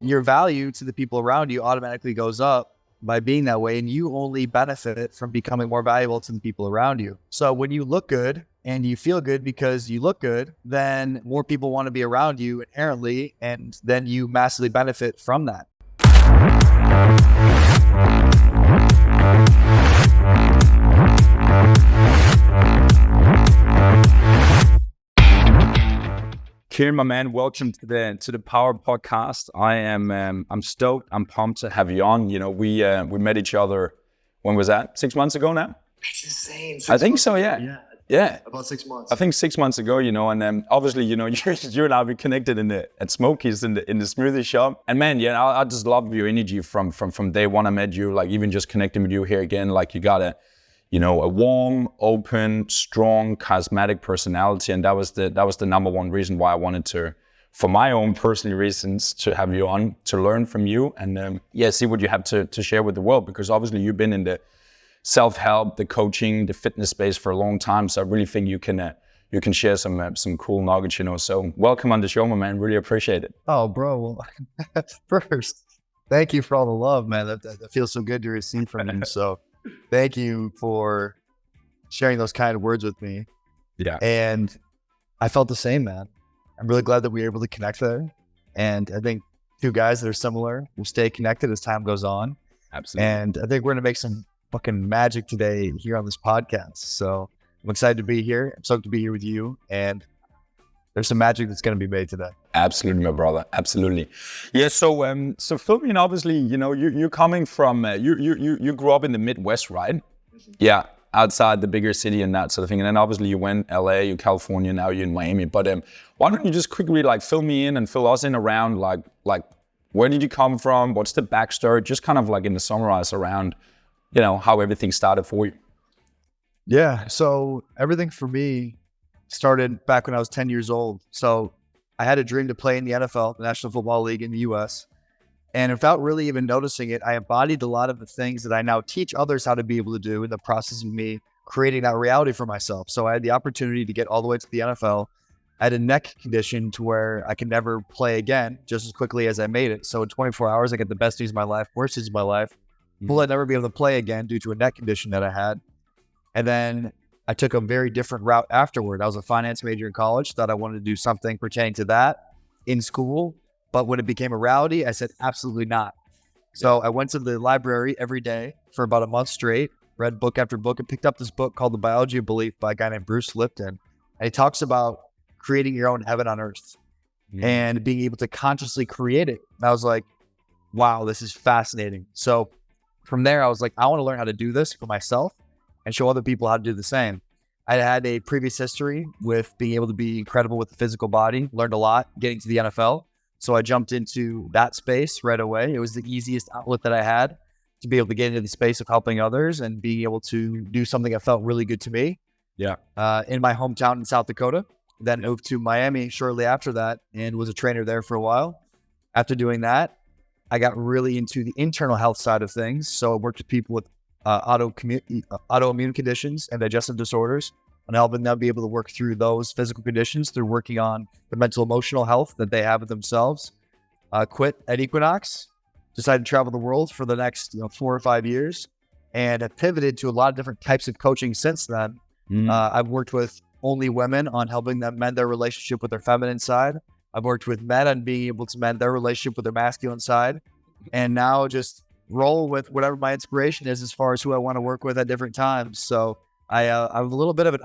your value to the people around you automatically goes up by being that way. And you only benefit from becoming more valuable to the people around you. So when you look good and you feel good because you look good, then more people want to be around you inherently. And then you massively benefit from that. Kieran, my man, welcome to the Power Podcast. I'm stoked. I'm pumped to have you on. You know, we met each other. When was that? 6 months ago now? It's insane. I think so. Yeah. About 6 months. I think 6 months ago. You know, and obviously, you know, you and I we connected at Smokies in the smoothie shop. And man, yeah, I just love your energy from day one. I met you. Like even just connecting with you here again. Like you got a warm, open, strong, charismatic personality. And that was the number one reason why I wanted to, for my own personal reasons, to have you on, to learn from you and see what you have to share with the world. Because obviously you've been in the self-help, the coaching, the fitness space for a long time. So I really think you can share some cool nuggets, you know. So welcome on the show, my man. Really appreciate it. Oh, bro. Well, first, thank you for all the love, man. That feels so good to receive from you. So thank you for sharing those kind of words with me. Yeah. And I felt the same, man. I'm really glad that we were able to connect there. And I think two guys that are similar will stay connected as time goes on. Absolutely. And I think we're going to make some fucking magic today here on this podcast. So I'm excited to be here. I'm stoked to be here with you. And there's some magic that's going to be made today. Absolutely, my brother. Absolutely. Yeah. So fill me in. Obviously, you know, you're coming from you grew up in the Midwest, right? Mm-hmm. Yeah, outside the bigger city and that sort of thing. And then obviously you went LA, you California, now you're in Miami. But why don't you just quickly like fill me in and fill us in around like where did you come from? What's the backstory? Just kind of like in the summarize around, you know, how everything started for you. Yeah. So everything for me started back when I was 10 years old. So I had a dream to play in the NFL, the National Football League in the US. And without really even noticing it, I embodied a lot of the things that I now teach others how to be able to do in the process of me creating that reality for myself. So I had the opportunity to get all the way to the NFL. I had a neck condition to where I could never play again just as quickly as I made it. So in 24 hours, I get the best news of my life, worst news of my life. Will I never be able to play again due to a neck condition that I had? And then I took a very different route afterward. I was a finance major in college, thought I wanted to do something pertaining to that in school. But when it became a reality, I said, absolutely not. So I went to the library every day for about a month straight, read book after book, and picked up this book called The Biology of Belief by a guy named Bruce Lipton. And he talks about creating your own heaven on earth and being able to consciously create it. And I was like, wow, this is fascinating. So from there, I was like, I want to learn how to do this for myself and show other people how to do the same. I had a previous history with being able to be incredible with the physical body, learned a lot getting to the NFL. So I jumped into that space right away. It was the easiest outlet that I had to be able to get into the space of helping others and being able to do something that felt really good to me. Yeah. In my hometown in South Dakota. Then moved to Miami shortly after that and was a trainer there for a while. After doing that, I got really into the internal health side of things. So I worked with people with autoimmune conditions and digestive disorders and helping them be able to work through those physical conditions through working on the mental emotional health that they have with themselves. Quit at Equinox, decided to travel the world for the next 4 or 5 years and have pivoted to a lot of different types of coaching since then. I've worked with only women on helping them mend their relationship with their feminine side. I've worked with men on being able to mend their relationship with their masculine side. And now just roll with whatever my inspiration is as far as who I want to work with at different times. So I have a little bit of an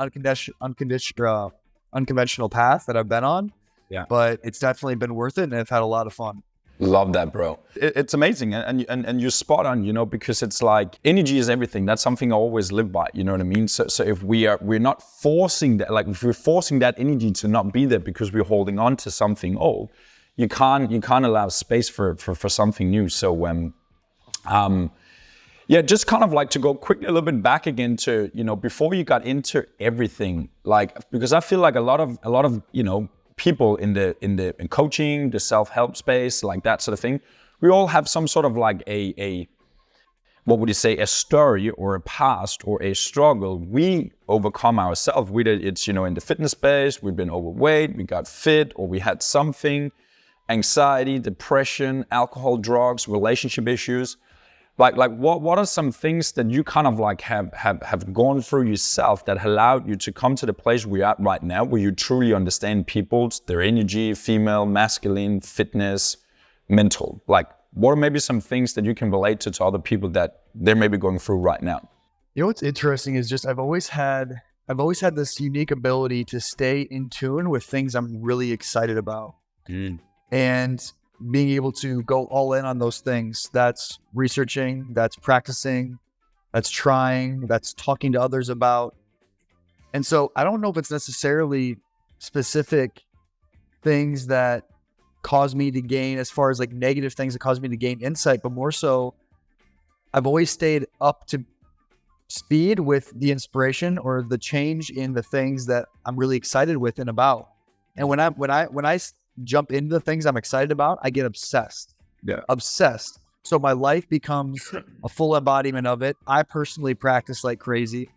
unconventional path that I've been on. Yeah. But it's definitely been worth it and I've had a lot of fun. Love that, bro. It's amazing. And you're spot on, you know, because it's like energy is everything. That's something I always live by, you know what I mean? So if we're not forcing that, like if we're forcing that energy to not be there because we're holding on to something old, you can't allow space for something new. So just kind of like to go quickly a little bit back again to, you know, before you got into everything, like, because I feel like a lot of, you know, people in coaching, the self-help space, like that sort of thing, we all have some sort of like a what would you say, a story or a past or a struggle we overcome ourselves. Whether it's, you know, in the fitness space, we've been overweight, we got fit, or we had something anxiety, depression, alcohol, drugs, relationship issues. Like what are some things that you kind of like have gone through yourself that allowed you to come to the place where you're at right now, where you truly understand people's, their energy, female, masculine, fitness, mental? Like, what are maybe some things that you can relate to other people that they're maybe going through right now? You know what's interesting is just I've always had this unique ability to stay in tune with things I'm really excited about. And being able to go all in on those things. That's researching, that's practicing, that's trying, that's talking to others about. And so I don't know if it's necessarily specific things that cause me to gain, as far as like negative things that cause me to gain insight, but more so I've always stayed up to speed with the inspiration or the change in the things that I'm really excited with and about. And when I jump into the things I'm excited about, I get obsessed. Obsessed. So my life becomes a full embodiment of it. I personally practice like crazy.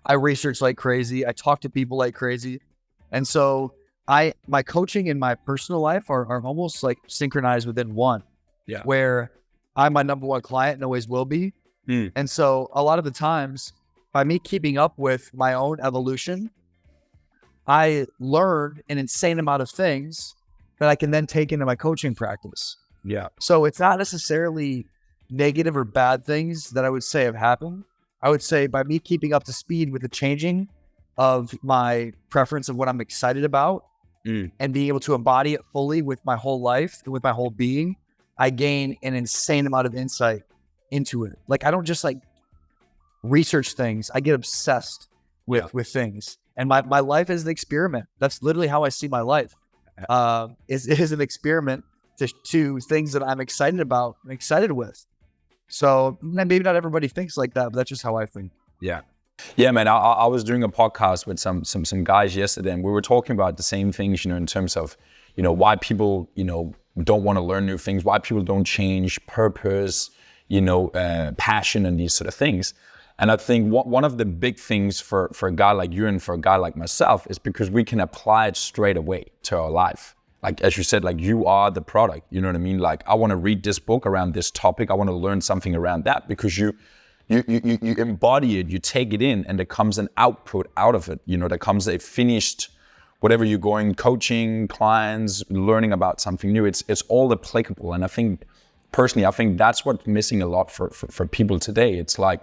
I research like crazy. I talk to people like crazy. And so my coaching and my personal life are almost like synchronized within one. Where I'm my number one client and always will be. And so a lot of the times, by me keeping up with my own evolution, I learned an insane amount of things that I can then take into my coaching practice. So it's not necessarily negative or bad things that I would say have happened. I would say by me keeping up to speed with the changing of my preference of what I'm excited about and being able to embody it fully with my whole life and with my whole being, I gain an insane amount of insight into it. Like I don't just like research things. I get obsessed with things. And my life is an experiment. That's literally how I see my life. It is an experiment to things that I'm excited about and excited with. So maybe not everybody thinks like that, but that's just how I think. Yeah, man. I was doing a podcast with some guys yesterday, and we were talking about the same things, in terms of, why people, don't want to learn new things, why people don't change, purpose, passion, and these sort of things. And I think one of the big things for a guy like you and for a guy like myself is because we can apply it straight away to our life. Like, as you said, like you are the product, you know what I mean? Like, I want to read this book around this topic. I want to learn something around that because you embody it, you take it in, and there comes an output out of it. There comes a finished, whatever you're going, coaching, clients, learning about something new. It's all applicable. And I think, personally, that's what's missing a lot for people today. It's like,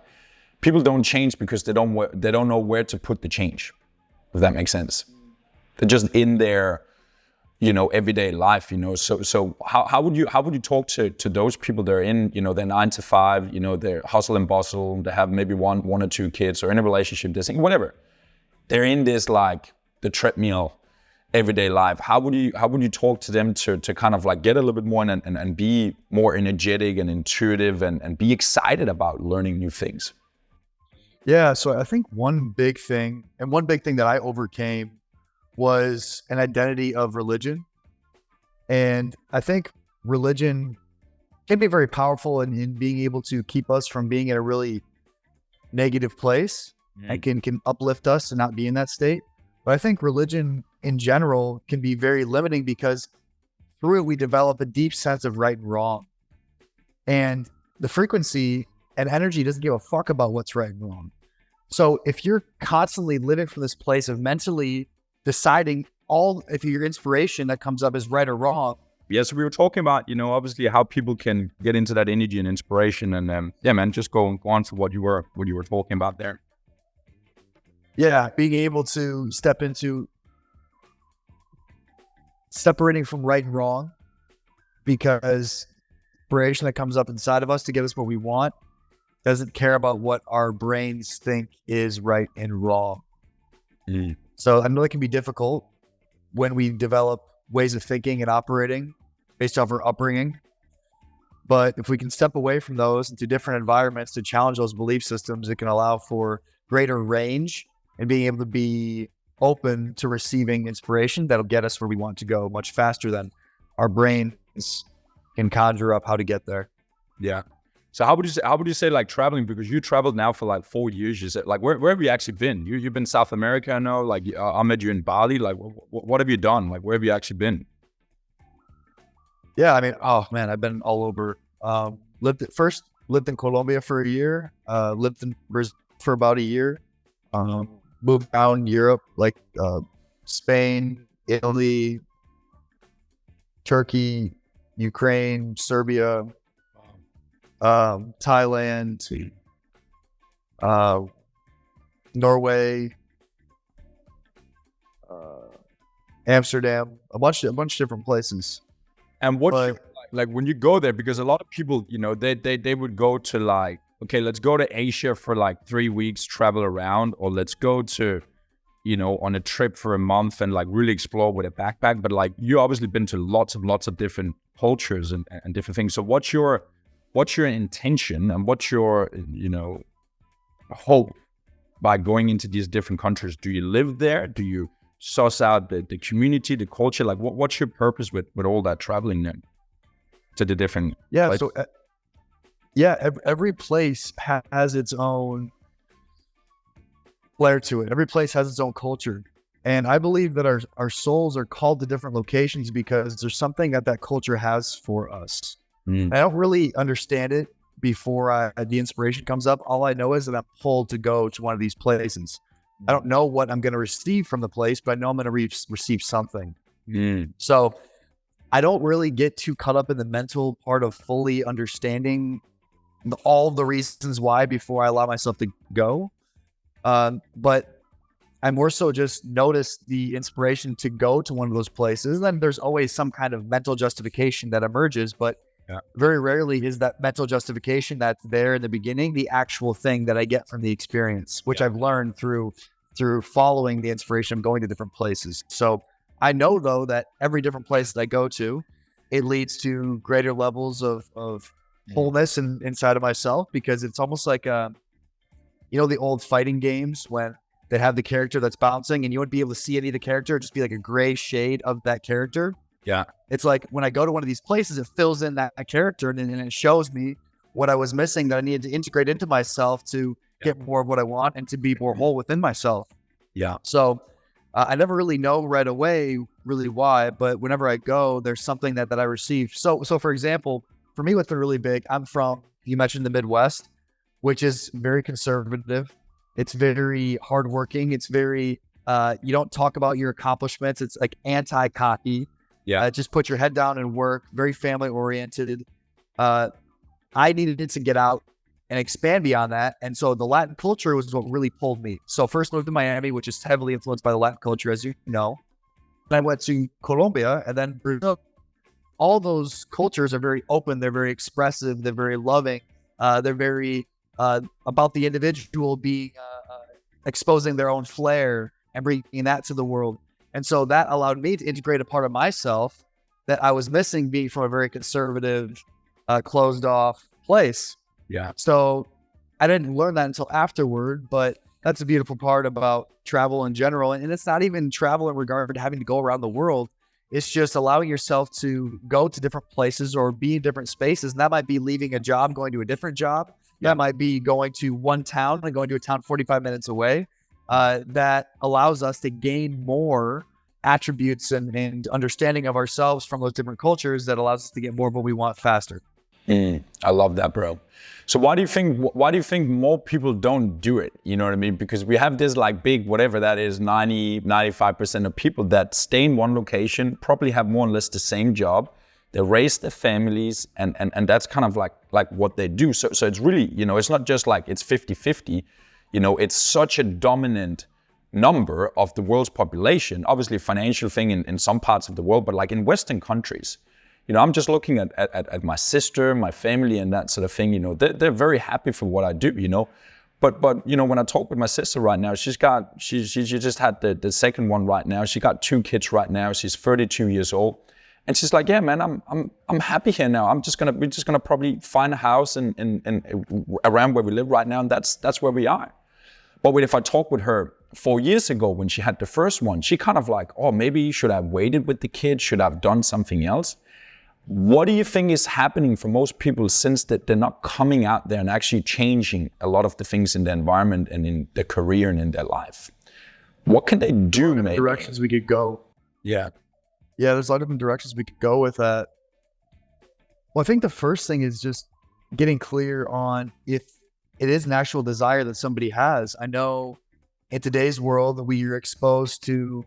people don't change because they don't know where to put the change, if that makes sense. They're just in their, everyday life, So how would you talk to those people that are in, their 9 to 5, their hustle and bustle, they have maybe one or two kids or in a relationship, this thing, whatever. They're in this like the treadmill everyday life. How would you talk to them to kind of like get a little bit more and be more energetic and intuitive and be excited about learning new things? Yeah, so I think one big thing that I overcame was an identity of religion. And I think religion can be very powerful in being able to keep us from being in a really negative place and can uplift us and not be in that state. But I think religion in general can be very limiting because through it, we develop a deep sense of right and wrong. And the frequency and energy doesn't give a fuck about what's right and wrong. So if you're constantly living from this place of mentally deciding if your inspiration that comes up is right or wrong. Yeah, so we were talking about, obviously how people can get into that energy and inspiration, and yeah, man, just go on to what you were talking about there. Yeah, being able to step into separating from right and wrong, because inspiration that comes up inside of us to get us what we want doesn't care about what our brains think is right and wrong. So I know it can be difficult when we develop ways of thinking and operating based off our upbringing. But if we can step away from those into different environments to challenge those belief systems, it can allow for greater range and being able to be open to receiving inspiration that'll get us where we want to go much faster than our brains can conjure up how to get there. Yeah. So how would you say like traveling, because you traveled now for like 4 years, you said, like where have you actually been? You've been South America, I know, like I met you in Bali, like what have you done? Like where have you actually been? Yeah, I mean, oh man, I've been all over. Lived in Colombia for a year. Lived in Brazil for about a year. Moved down Europe, like Spain, Italy, Turkey, Ukraine, Serbia, Thailand, Norway, Amsterdam, a bunch of different places. And what But like when you go there, because a lot of people, you know, they would go to like, okay, let's go to Asia for like 3 weeks, travel around, or let's go to, you know, on a trip for a month and like really explore with a backpack. But like you obviously been to lots of different cultures and different things. So what's your intention and what's your, you know, hope by going into these different countries? Do you live there? Do you suss out the community, the culture? Like what's your purpose with all that traveling then to the different yeah, places? so every place has its own flair to it. Every place has its own culture. And I believe that our souls are called to different locations because there's something that culture has for us. I don't really understand it before the inspiration comes up. All I know is that I'm pulled to go to one of these places. I don't know what I'm going to receive from the place, but I know I'm going to receive something. So I don't really get too caught up in the mental part of fully understanding all the reasons why before I allow myself to go. But I more so just notice the inspiration to go to one of those places. And then there's always some kind of mental justification that emerges, but very rarely is that mental justification that's there in the beginning the actual thing that I get from the experience, which I've learned through following the inspiration of going to different places. So I know though that every different place that I go to, it leads to greater levels of wholeness inside of myself, because it's almost like you know, the old fighting games when they have the character that's bouncing and you wouldn't be able to see any of the character, it'd just be like a gray shade of that character. Yeah. It's like when I go to one of these places, it fills in that character and it shows me what I was missing that I needed to integrate into myself to get more of what I want and to be more whole within myself. Yeah. So I never really know right away really why, but whenever I go, there's something that I receive. So for example, for me, what's been really big, I'm from, you mentioned the Midwest, which is very conservative. It's very hardworking. It's very, you don't talk about your accomplishments. It's like anti-cocky. Yeah. Just put your head down and work. Very family oriented. I needed to get out and expand beyond that. And so the Latin culture was what really pulled me. So first moved to Miami, which is heavily influenced by the Latin culture, as you know. Then I went to Colombia and then Brazil. All those cultures are very open. They're very expressive. They're very loving. They're very about the individual being exposing their own flair and bringing that to the world. And so that allowed me to integrate a part of myself that I was missing, being from a very conservative, closed off place. Yeah. So I didn't learn that until afterward, but that's a beautiful part about travel in general. And it's not even travel in regard to having to go around the world. It's just allowing yourself to go to different places or be in different spaces. And that might be leaving a job, going to a different job. That might be going to one town and going to a town 45 minutes away. That allows us to gain more attributes and understanding of ourselves from those different cultures that allows us to get more of what we want faster. I love that, bro. So why do you think more people don't do it? You know what I mean? Because we have this like big, whatever that is, 95% of people that stay in one location, probably have more or less the same job. They raise their families and that's kind of like what they do. So it's really, you know, it's not just like it's 50-50, you know, it's such a dominant number of the world's population, obviously a financial thing in some parts of the world, but like in Western countries, you know, I'm just looking at my sister, my family and that sort of thing, you know, they're very happy for what I do, you know. But you know, when I talk with my sister right now, she just had the second one right now. She got 2 kids right now. She's 32 years old. And she's like, yeah, man, I'm happy here now. We're just gonna probably find a house in around where we live right now, and that's where we are. But if I talk with her 4 years ago when she had the first one, she kind of like, oh, maybe should I have waited with the kids? Should I have done something else? What do you think is happening for most people since that they're not coming out there and actually changing a lot of the things in their environment and in their career and in their life? What can they do, maybe? Directions we could go. Yeah. Yeah, there's a lot of different directions we could go with that. Well, I think the first thing is just getting clear on if it is an actual desire that somebody has. I know in today's world, we are exposed to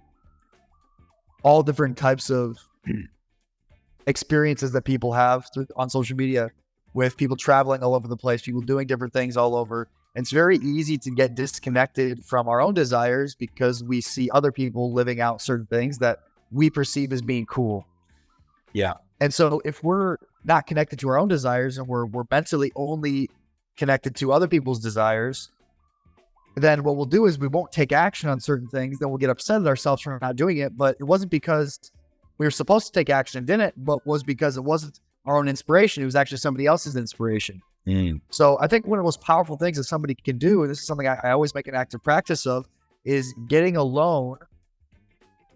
all different types of experiences that people have on social media, with people traveling all over the place, people doing different things all over. And it's very easy to get disconnected from our own desires because we see other people living out certain things that we perceive as being cool. Yeah. And so if we're not connected to our own desires and we're mentally only connected to other people's desires, then what we'll do is we won't take action on certain things. Then we'll get upset at ourselves for not doing it. But it wasn't because we were supposed to take action and didn't, but was because it wasn't our own inspiration. It was actually somebody else's inspiration. So I think one of the most powerful things that somebody can do, and this is something I always make an active practice of, is getting alone,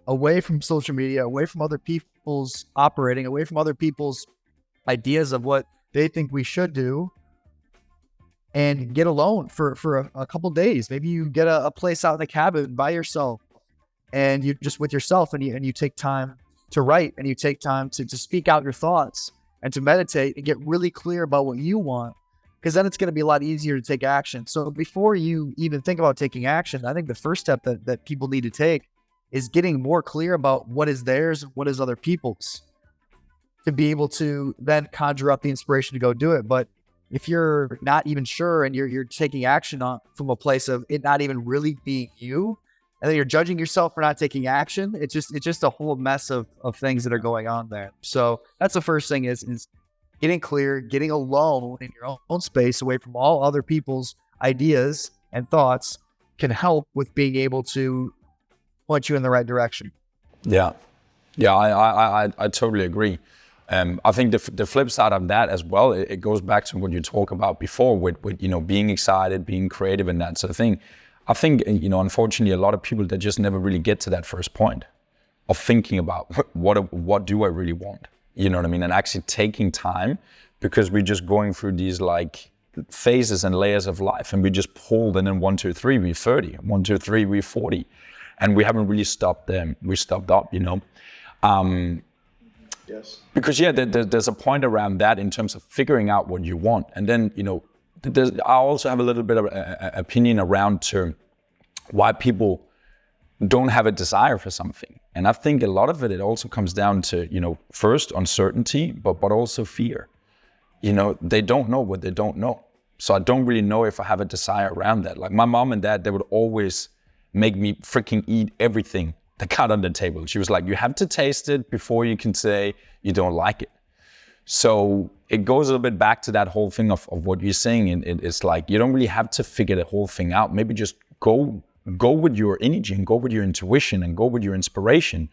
away from social media, away from other people's operating, away from other people's ideas of what they think we should do, and get alone for a couple days. Maybe you get a place out in the cabin by yourself, and you just with yourself, and you take time to write, and you take time to speak out your thoughts and to meditate and get really clear about what you want, because then it's going to be a lot easier to take action. So before you even think about taking action, I think the first step that people need to take is getting more clear about what is theirs and what is other people's, to be able to then conjure up the inspiration to go do it. But if you're not even sure and you're taking action on from a place of it not even really being you, and then you're judging yourself for not taking action, it's just a whole mess of things that are going on there. So that's the first thing is getting clear, getting alone in your own space, away from all other people's ideas and thoughts, can help with being able to point you in the right direction. Yeah, I totally agree. I think the flip side of that as well, it goes back to what you talked about before with being excited, being creative, and that sort of thing. I think unfortunately, a lot of people that just never really get to that first point of thinking about what do I really want, you know what I mean, and actually taking time, because we're just going through these like phases and layers of life, and we just pulled, and then 1, 2, 3, we're 30, 1, 2, 3, we're 40, and we haven't really stopped them. We stopped up, Yes. Because there's a point around that in terms of figuring out what you want, and then I also have a little bit of opinion around why people don't have a desire for something, and I think a lot of it also comes down to first uncertainty, but also fear. They don't know what they don't know, so I don't really know if I have a desire around that. Like my mom and dad, they would always make me freaking eat everything that got on the table. She was like, you have to taste it before you can say you don't like it. So it goes a little bit back to that whole thing of what you're saying. And it's like, you don't really have to figure the whole thing out. Maybe just go with your energy and go with your intuition and go with your inspiration,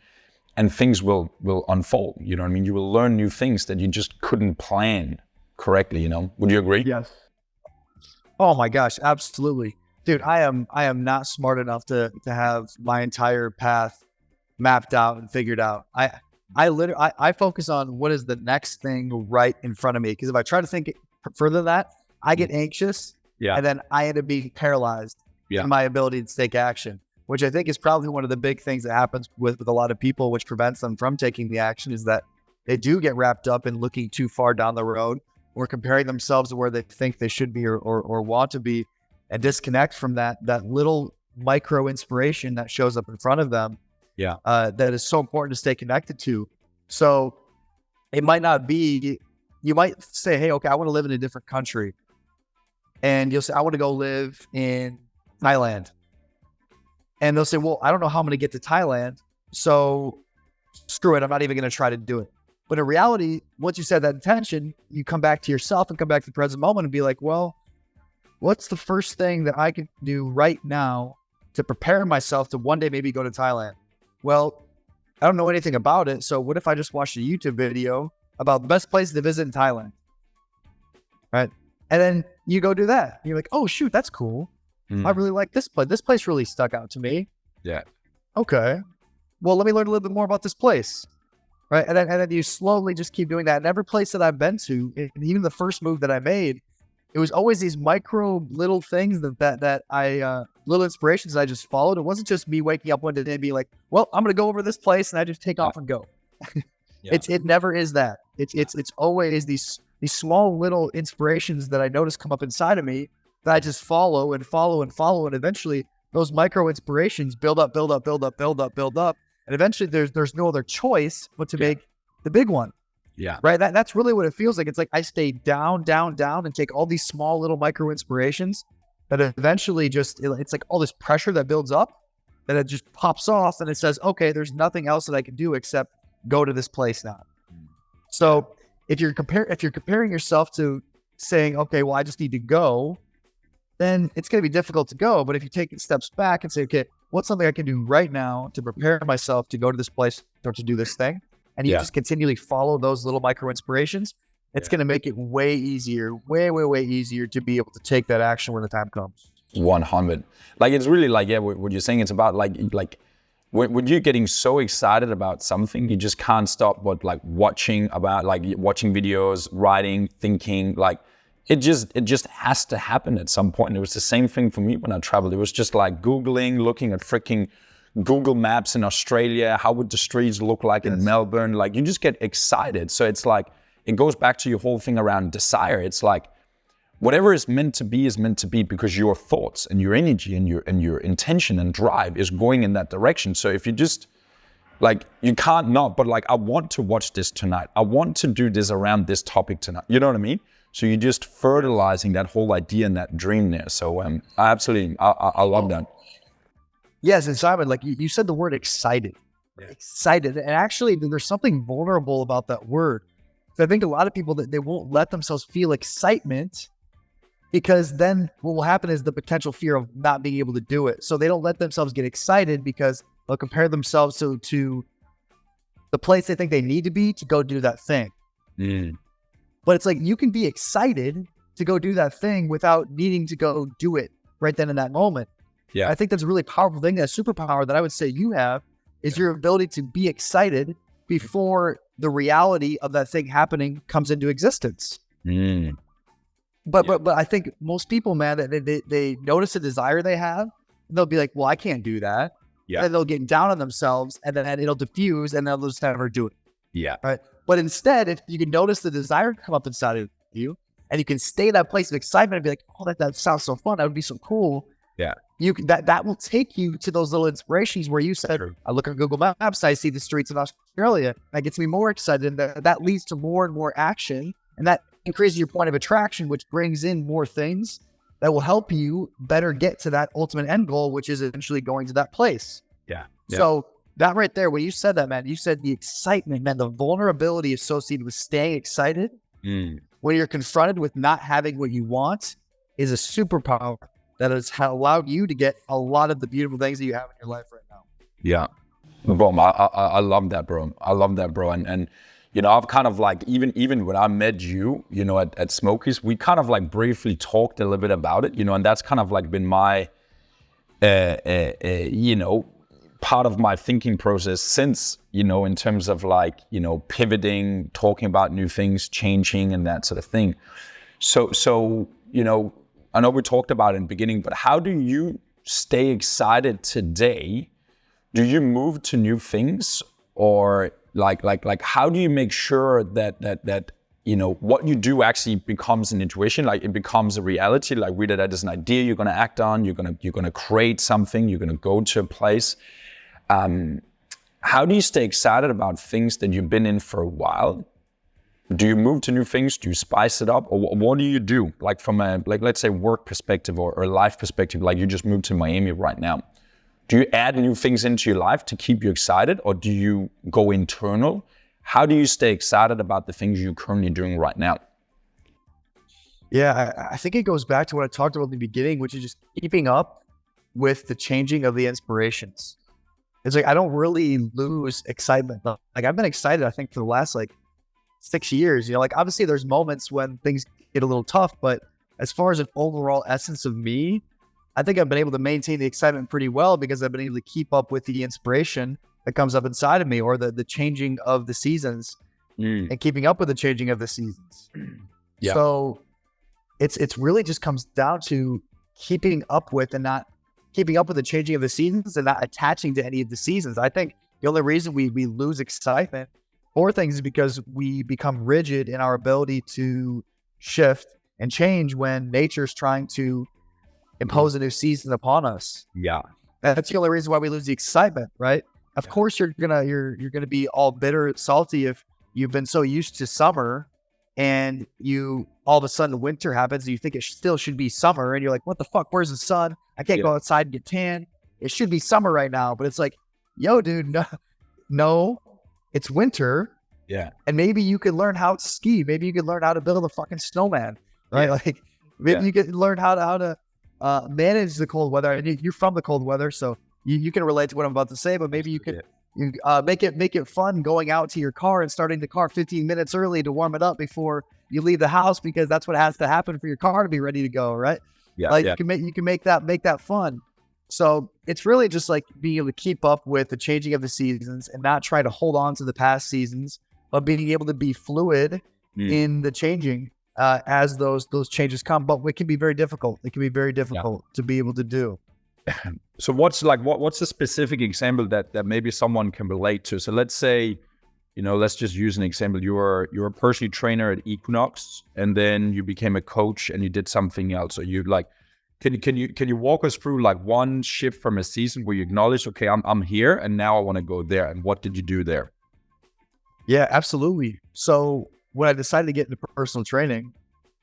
and things will unfold. You know what I mean? You will learn new things that you just couldn't plan correctly, Would you agree? Yes. Oh my gosh, absolutely. Dude, I am not smart enough to have my entire path mapped out and figured out. I focus on what is the next thing right in front of me, because if I try to think further than that, I get anxious, and then I end up being paralyzed in my ability to take action, which I think is probably one of the big things that happens with a lot of people, which prevents them from taking the action, is that they do get wrapped up in looking too far down the road, or comparing themselves to where they think they should be or want to be, and disconnect from that little micro inspiration that shows up in front of them. That is so important to stay connected to. So it might not be, you might say, hey, okay, I want to live in a different country. And you'll say, I want to go live in Thailand. And they'll say, well, I don't know how I'm going to get to Thailand, so screw it, I'm not even going to try to do it. But in reality, once you set that intention, you come back to yourself and come back to the present moment and be like, well, what's the first thing that I can do right now to prepare myself to one day maybe go to Thailand? Well, I don't know anything about it, so what if I just watched a YouTube video about the best places to visit in Thailand? Right? And then you go do that. You're like, oh, shoot, that's cool. I really like this place. This place really stuck out to me. Yeah. Okay. Well, let me learn a little bit more about this place. Right? And then you slowly just keep doing that. And every place that I've been to, and even the first move that I made, it was always these micro little things that I little inspirations I just followed. It wasn't just me waking up one day and being like, well, I'm going to go over this place, and I just take off and go. It never is that. It's always these small little inspirations that I notice come up inside of me that I just follow and follow and follow, and eventually those micro inspirations build up, and eventually there's no other choice but to make the big one. Yeah. Right. That's really what it feels like. It's like I stay down, and take all these small little micro inspirations that eventually it's like all this pressure that builds up, that it just pops off, and it says, okay, there's nothing else that I can do except go to this place now. So if you're comparing yourself to saying, okay, well, I just need to go, then it's going to be difficult to go. But if you take steps back and say, okay, what's something I can do right now to prepare myself to go to this place or to do this thing? And you just continually follow those little micro inspirations, it's going to make it way easier, way easier to be able to take that action when the time comes. 100. Like, it's really like, what you're saying, it's about like when you're getting so excited about something, you just can't stop but watching videos, writing, thinking, like it just has to happen at some point. And it was the same thing for me when I traveled. It was just like Googling, looking at freaking Google Maps in Australia. How would the streets look like in Melbourne? Like, you just get excited. So it's like, it goes back to your whole thing around desire. It's like, whatever is meant to be because your thoughts and your energy and your intention and drive is going in that direction. So if you just you can't not, but I want to watch this tonight. I want to do this around this topic tonight. You know what I mean? So you're just fertilizing that whole idea and that dream there. So I love that. Yes, and Simon, you said the word excited. Yeah. Excited. And actually, there's something vulnerable about that word. So I think a lot of people, that they won't let themselves feel excitement, because then what will happen is the potential fear of not being able to do it. So they don't let themselves get excited because they'll compare themselves to the place they think they need to be to go do that thing. But it's like, you can be excited to go do that thing without needing to go do it right then in that moment. Yeah, I think that's a really powerful thing. That superpower that I would say you have is your ability to be excited before the reality of that thing happening comes into existence. But I think most people, man, they notice a desire they have, and they'll be like, well, I can't do that. Yeah. And they'll get down on themselves, and then it'll diffuse, and they'll just never do it. Yeah. Right. But instead, if you can notice the desire come up inside of you, and you can stay in that place of excitement and be like, oh, that sounds so fun. That would be so cool. Yeah. That will take you to those little inspirations where you said, I look at Google Maps, I see the streets of Australia. That gets me more excited, and that leads to more and more action, and that increases your point of attraction, which brings in more things that will help you better get to that ultimate end goal, which is eventually going to that place. Yeah. So that right there, when you said that, man, you said the excitement, man, the vulnerability associated with staying excited when you're confronted with not having what you want is a superpower that has allowed you to get a lot of the beautiful things that you have in your life right now. Yeah. Boom. I love that, bro. I love that, bro. And I've kind of even when I met you, at Smokies, we kind of briefly talked a little bit about it, and that's kind of been my, part of my thinking process since, in terms of pivoting, talking about new things, changing and that sort of thing. So, I know we talked about it in the beginning, but how do you stay excited today? Do you move to new things, or how do you make sure that what you do actually becomes an intuition, it becomes a reality, whether that is an idea you're going to act on, you're going to create something, you're going to go to a place. How do you stay excited about things that you've been in for a while? Do you move to new things? Do you spice it up? Or what do you do? From a, let's say, work perspective or a life perspective, you just moved to Miami right now. Do you add new things into your life to keep you excited, or do you go internal? How do you stay excited about the things you're currently doing right now? Yeah, I think it goes back to what I talked about in the beginning, which is just keeping up with the changing of the inspirations. It's I don't really lose excitement. I've been excited, I think, for the last 6 years. Obviously there's moments when things get a little tough, but as far as an overall essence of me, I think I've been able to maintain the excitement pretty well because I've been able to keep up with the inspiration that comes up inside of me, or the changing of the seasons and keeping up with the changing of the seasons. Yeah. So it's really just comes down to keeping up with the changing of the seasons and not attaching to any of the seasons. I think the only reason we lose excitement Four things is because we become rigid in our ability to shift and change when nature's trying to impose a new season upon us. Yeah. That's the only reason why we lose the excitement, right? Of course, you're gonna be all bitter, salty if you've been so used to summer, and you all of a sudden winter happens, and you think it still should be summer, and you're like, "What the fuck? Where's the sun? I can't go outside and get tan. It should be summer right now." But it's like, yo, dude, no, it's winter. Yeah. And maybe you could learn how to ski. Maybe you could learn how to build a fucking snowman, right? Like maybe you could learn how to manage the cold weather. And you're from the cold weather, so you can relate to what I'm about to say. But maybe you could make it fun going out to your car and starting the car 15 minutes early to warm it up before you leave the house, because that's what has to happen for your car to be ready to go, right? Yeah. Like you can make that fun. So it's really just like being able to keep up with the changing of the seasons and not try to hold on to the past seasons, but being able to be fluid in the changing as those changes come. But it can be very difficult. It can be very difficult to be able to do. So what's a specific example that maybe someone can relate to? So let's say, let's just use an example. You're a personal trainer at Equinox, and then you became a coach and you did something else. So you can you walk us through like one shift from a season where you acknowledge, okay, I'm here and now I want to go there, and what did you do there? Yeah, absolutely. So when I decided to get into personal training,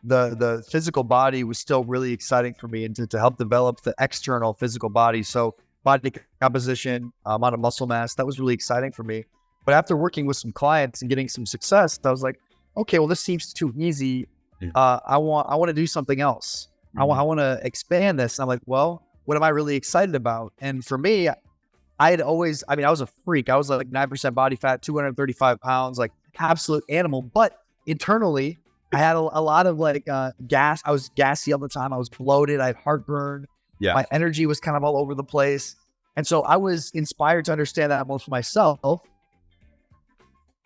the physical body was still really exciting for me, and to help develop the external physical body. So body composition, amount of muscle mass, that was really exciting for me. But after working with some clients and getting some success, I was like, okay, well, this seems too easy. I want to do something else. I want to expand this. And I'm like, well, what am I really excited about? And for me, I was a freak. I was like 9% body fat, 235 pounds, like absolute animal. But internally, I had a lot of like gas. I was gassy all the time. I was bloated. I had heartburn. Yeah. My energy was kind of all over the place. And so I was inspired to understand that more for myself.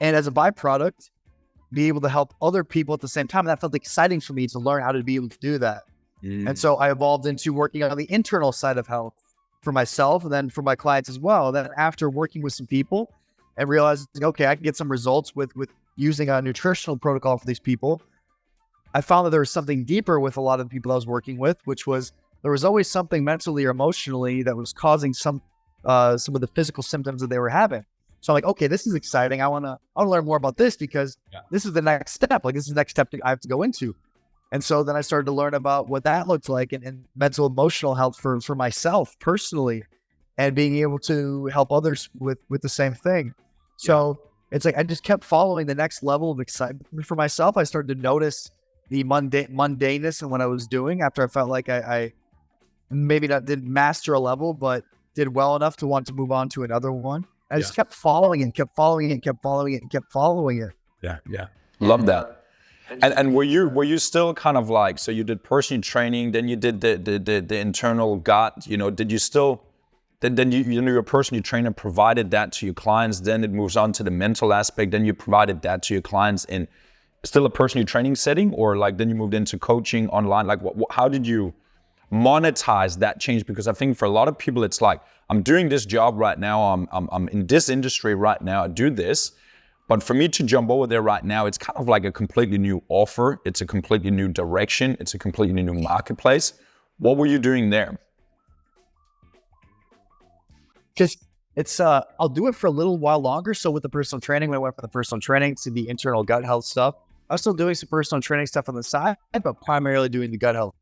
And as a byproduct, be able to help other people at the same time. And that felt exciting for me to learn how to be able to do that. And so I evolved into working on the internal side of health for myself and then for my clients as well. Then after working with some people and realizing, okay, I can get some results with using a nutritional protocol for these people, I found that there was something deeper with a lot of the people I was working with, which was there was always something mentally or emotionally that was causing some of the physical symptoms that they were having. So I'm like, okay, this is exciting. I want to learn more about this, because this is the next step. Like, this is the next step I have to go into. And so then I started to learn about what that looked like and mental, emotional health for myself personally, and being able to help others with the same thing. So it's like I just kept following the next level of excitement for myself. I started to notice the mundaneness in what I was doing after I felt like I maybe didn't master a level, but did well enough to want to move on to another one. I just kept following it, and kept following it, and kept following it, and kept following it. Yeah. Love that. And were you still kind of like, so you did personal training, then you did the internal gut, did you still, then your personal trainer provided that to your clients, then it moves on to the mental aspect, then you provided that to your clients in still a personal training setting, or like then you moved into coaching online? Like how did you monetize that change? Because I think for a lot of people, it's like, I'm doing this job right now, I'm in this industry right now, I do this. But for me to jump over there right now, it's kind of like a completely new offer. It's a completely new direction. It's a completely new marketplace. What were you doing there? Just I'll do it for a little while longer. So with the personal training, when I went from the personal training to the internal gut health stuff, I was still doing some personal training stuff on the side, but primarily doing the gut health.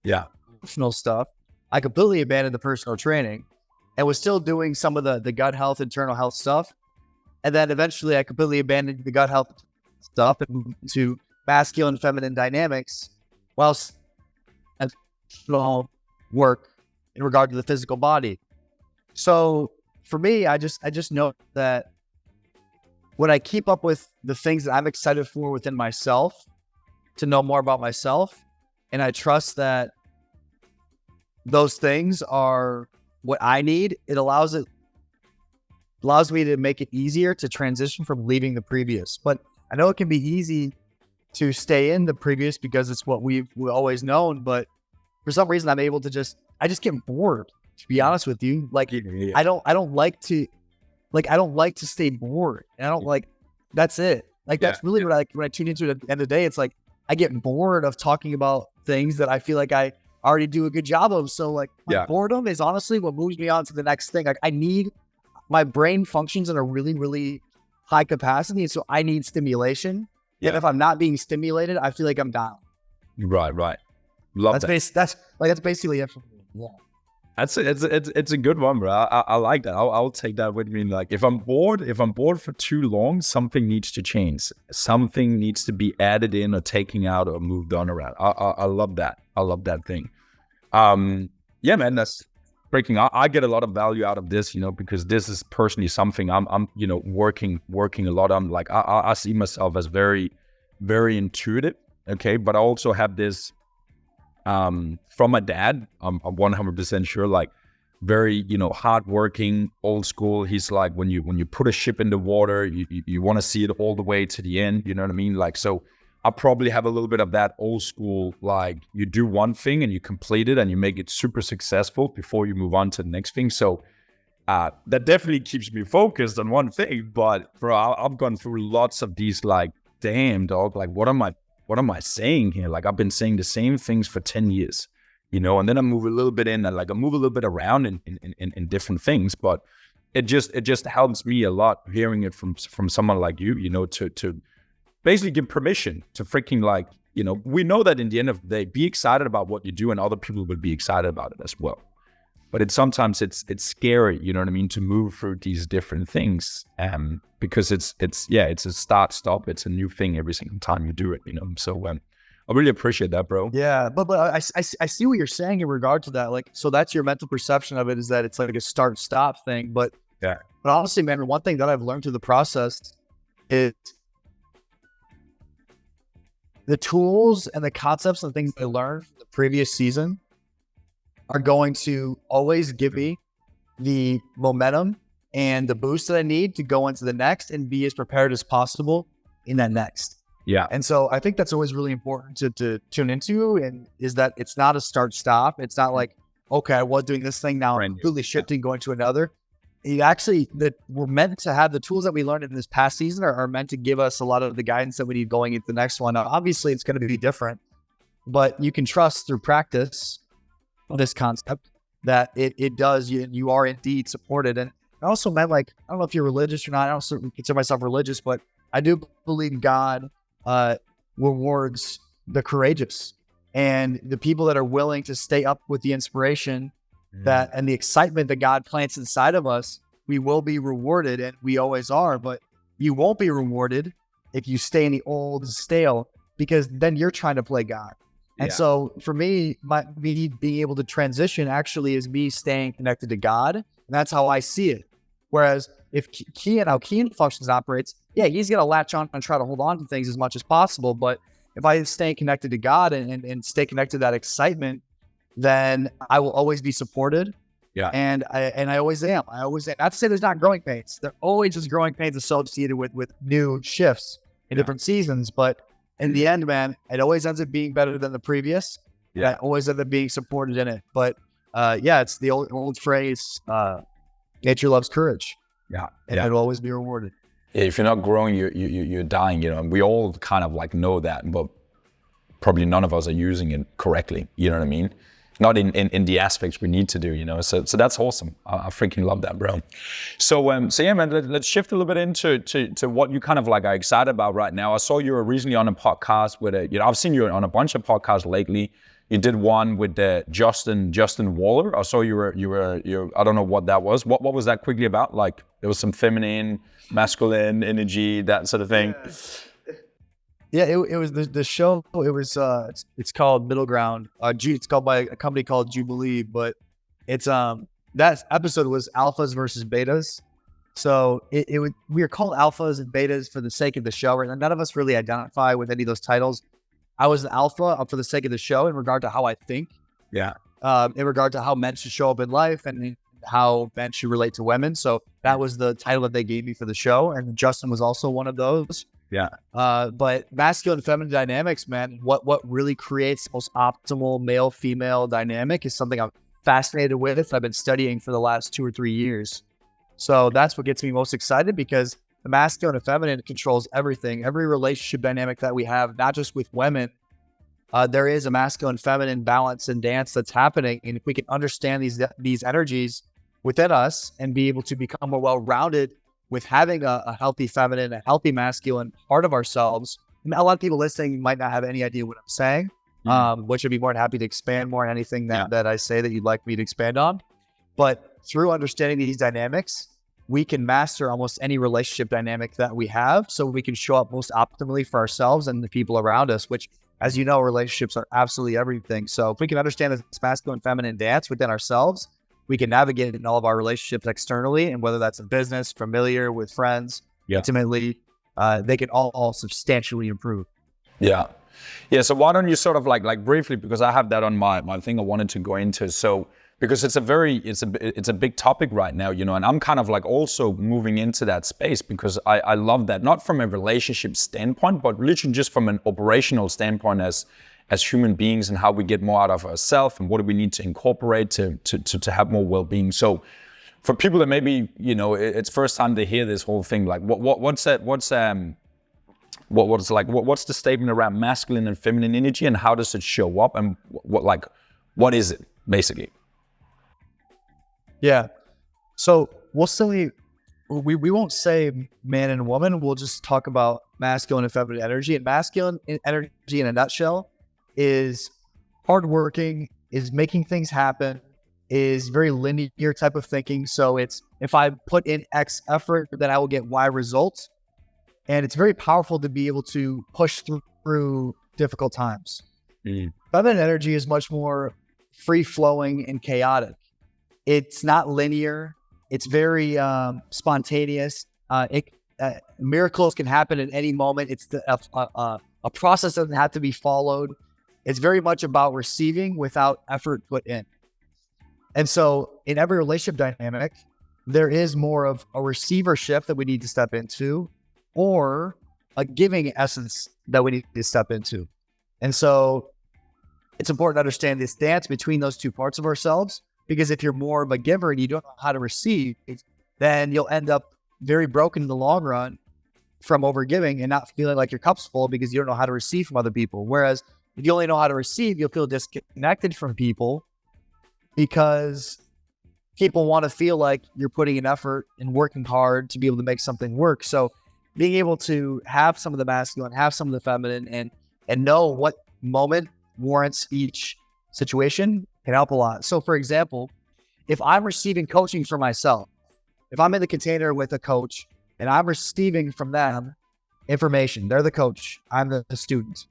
Yeah. Personal stuff. I completely abandoned the personal training and was still doing some of the gut health, internal health stuff. And then eventually I completely abandoned the gut health stuff and moved into masculine and feminine dynamics, whilst work in regard to the physical body. So for me, I just know that when I keep up with the things that I'm excited for within myself, to know more about myself, and I trust that those things are what I need, it allows me to make it easier to transition from leaving the previous. But I know it can be easy to stay in the previous because it's what we've always known. But for some reason, I'm able to I just get bored, to be honest with you. Like, I don't like to stay bored. And I don't like That's it. Like, that's really what when I tune into it at the end of the day. It's like, I get bored of talking about things that I feel like I already do a good job of. So like, boredom is honestly what moves me on to the next thing. Like, my brain functions in a really, really high capacity. So I need stimulation. And if I'm not being stimulated, I feel like I'm down. Right. Love that. That's basically it for me. Yeah. It's a good one, bro. I like that. I'll take that with me. Like, if I'm bored for too long, something needs to change. Something needs to be added in or taken out or moved on around. I love that. I love that thing. Yeah, man, that's breaking. I get a lot of value out of this, because this is personally something I'm working a lot on. Like, I see myself as very, very intuitive. Okay, but I also have this. From my dad, I'm 100% sure, like, very, hardworking, old school. He's like, when you put a ship in the water, you want to see it all the way to the end. You know what I mean? Like, so I probably have a little bit of that old school, like, you do one thing and you complete it and you make it super successful before you move on to the next thing. So that definitely keeps me focused on one thing. But bro, I've gone through lots of these, like, damn dog, like, what am I saying here? Like, I've been saying the same things for 10 years, and then I move a little bit in, and like I move a little bit around in different things, but it just helps me a lot hearing it from someone like you, to basically give permission to freaking, like, we know that in the end of the day, be excited about what you do and other people will be excited about it as well. But sometimes it's scary, you know what I mean, to move through these different things, because it's a start stop. It's a new thing every single time you do it, So I really appreciate that, bro. Yeah, but I see what you're saying in regard to that. Like, so that's your mental perception of it, is that it's like a start stop thing. But honestly, man, one thing that I've learned through the process is the tools and the concepts and things I learned from the previous season are going to always give me the momentum and the boost that I need to go into the next and be as prepared as possible in that next. Yeah. And so I think that's always really important to tune into, and is that it's not a start stop. It's not like, okay, I was doing this thing, now I'm completely shifting, going to another. We're meant to have the tools that we learned in this past season are meant to give us a lot of the guidance that we need going into the next one. Now, obviously it's going to be different, but you can trust through practice this concept that it does, you are indeed supported. And I also meant, like, I don't know if you're religious or not, I don't certainly consider myself religious, but I do believe God rewards the courageous and the people that are willing to stay up with the inspiration that and the excitement that God plants inside of us. We will be rewarded, and we always are, but you won't be rewarded if you stay in the old stale, because then you're trying to play God. And so for me, me being able to transition actually is me staying connected to God. And that's how I see it. Whereas if how Kian functions and operates, he's going to latch on and try to hold on to things as much as possible. But if I stay connected to God and stay connected to that excitement, then I will always be supported. Yeah. And I always am. Not to say there's not growing pains. There are always just growing pains associated with new shifts in different seasons. But in the end, man, it always ends up being better than the previous. Yeah. I always end up being supported in it. But it's the old phrase, nature loves courage. Yeah. And it'll always be rewarded. Yeah, if you're not growing, you're dying, We all kind of like know that, but probably none of us are using it correctly. You know what I mean? Not in the aspects we need to do, So that's awesome. I freaking love that, bro. So yeah, man, let's shift a little bit into what you kind of like are excited about right now. I saw you were recently on a podcast with I've seen you on a bunch of podcasts lately. You did one with Justin Waller. I saw you were I don't know what that was. What was that quickly about? Like, there was some feminine, masculine energy, that sort of thing. Yeah, it was the show. It was it's called Middle Ground. It's called by a company called Jubilee, but it's that episode was alphas versus betas. So we are called alphas and betas for the sake of the show, and none of us really identify with any of those titles. I was an alpha for the sake of the show in regard to how I think. Yeah. In regard to how men should show up in life and how men should relate to women. So that was the title that they gave me for the show, and Justin was also one of those. Yeah. But masculine and feminine dynamics, man, what really creates the most optimal male-female dynamic is something I'm fascinated with. I've been studying for the last 2 or 3 years. So that's what gets me most excited, because the masculine and feminine controls everything. Every relationship dynamic that we have, not just with women, there is a masculine feminine balance and dance that's happening. And if we can understand these energies within us and be able to become more well-rounded with having a healthy feminine, a healthy masculine part of ourselves. And a lot of people listening might not have any idea what I'm saying, which I'd be more than happy to expand more on anything that I say that you'd like me to expand on. But through understanding these dynamics, we can master almost any relationship dynamic that we have, so we can show up most optimally for ourselves and the people around us, which, as you know, relationships are absolutely everything. So if we can understand this masculine feminine dance within ourselves, we can navigate it in all of our relationships externally, and whether that's in business, familiar, with friends, intimately, they can all substantially improve. Yeah. So why don't you sort of like briefly, because I have that on my thing I wanted to go into. So because it's a big topic right now, you know, and I'm kind of like also moving into that space because I love that, not from a relationship standpoint, but literally just from an operational standpoint as human beings and how we get more out of ourselves and what do we need to incorporate to have more well-being. So for people that maybe, you know, it's first time they hear this whole thing, like what's the statement around masculine and feminine energy and how does it show up and what is it basically? Yeah. So we'll say, we won't say man and woman. We'll just talk about masculine and feminine energy. And masculine energy in a nutshell is hardworking, is making things happen, is very linear type of thinking. So it's, if I put in X effort, then I will get Y results. And it's very powerful to be able to push through difficult times. Feminine energy is much more free-flowing and chaotic. It's not linear. It's very spontaneous. Miracles can happen at any moment. It's a process doesn't have to be followed. It's very much about receiving without effort put in. And so in every relationship dynamic, there is more of a receivership that we need to step into or a giving essence that we need to step into. And so it's important to understand this dance between those two parts of ourselves, because if you're more of a giver and you don't know how to receive, then you'll end up very broken in the long run from overgiving and not feeling like your cup's full because you don't know how to receive from other people. Whereas if you only know how to receive, you'll feel disconnected from people because people want to feel like you're putting in effort and working hard to be able to make something work. So being able to have some of the masculine, have some of the feminine, and know what moment warrants each situation can help a lot. So for example, if I'm receiving coaching for myself, if I'm in the container with a coach and I'm receiving from them information, they're the coach, I'm the student.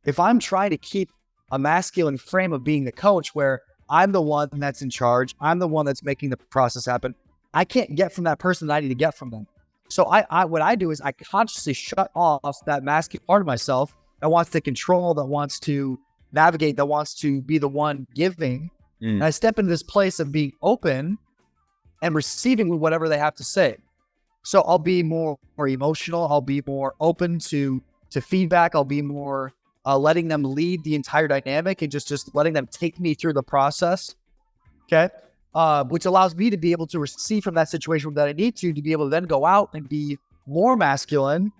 If I'm trying to keep a masculine frame of being the coach where I'm the one that's in charge, I'm the one that's making the process happen, I can't get from that person that I need to get from them. So what I do is I consciously shut off that masculine part of myself that wants to control, that wants to navigate, that wants to be the one giving. And I step into this place of being open and receiving whatever they have to say. So I'll be more emotional. I'll be more open to feedback. I'll be more letting them lead the entire dynamic and just letting them take me through the process. Okay. Which allows me to be able to receive from that situation that I need to be able to then go out and be more masculine,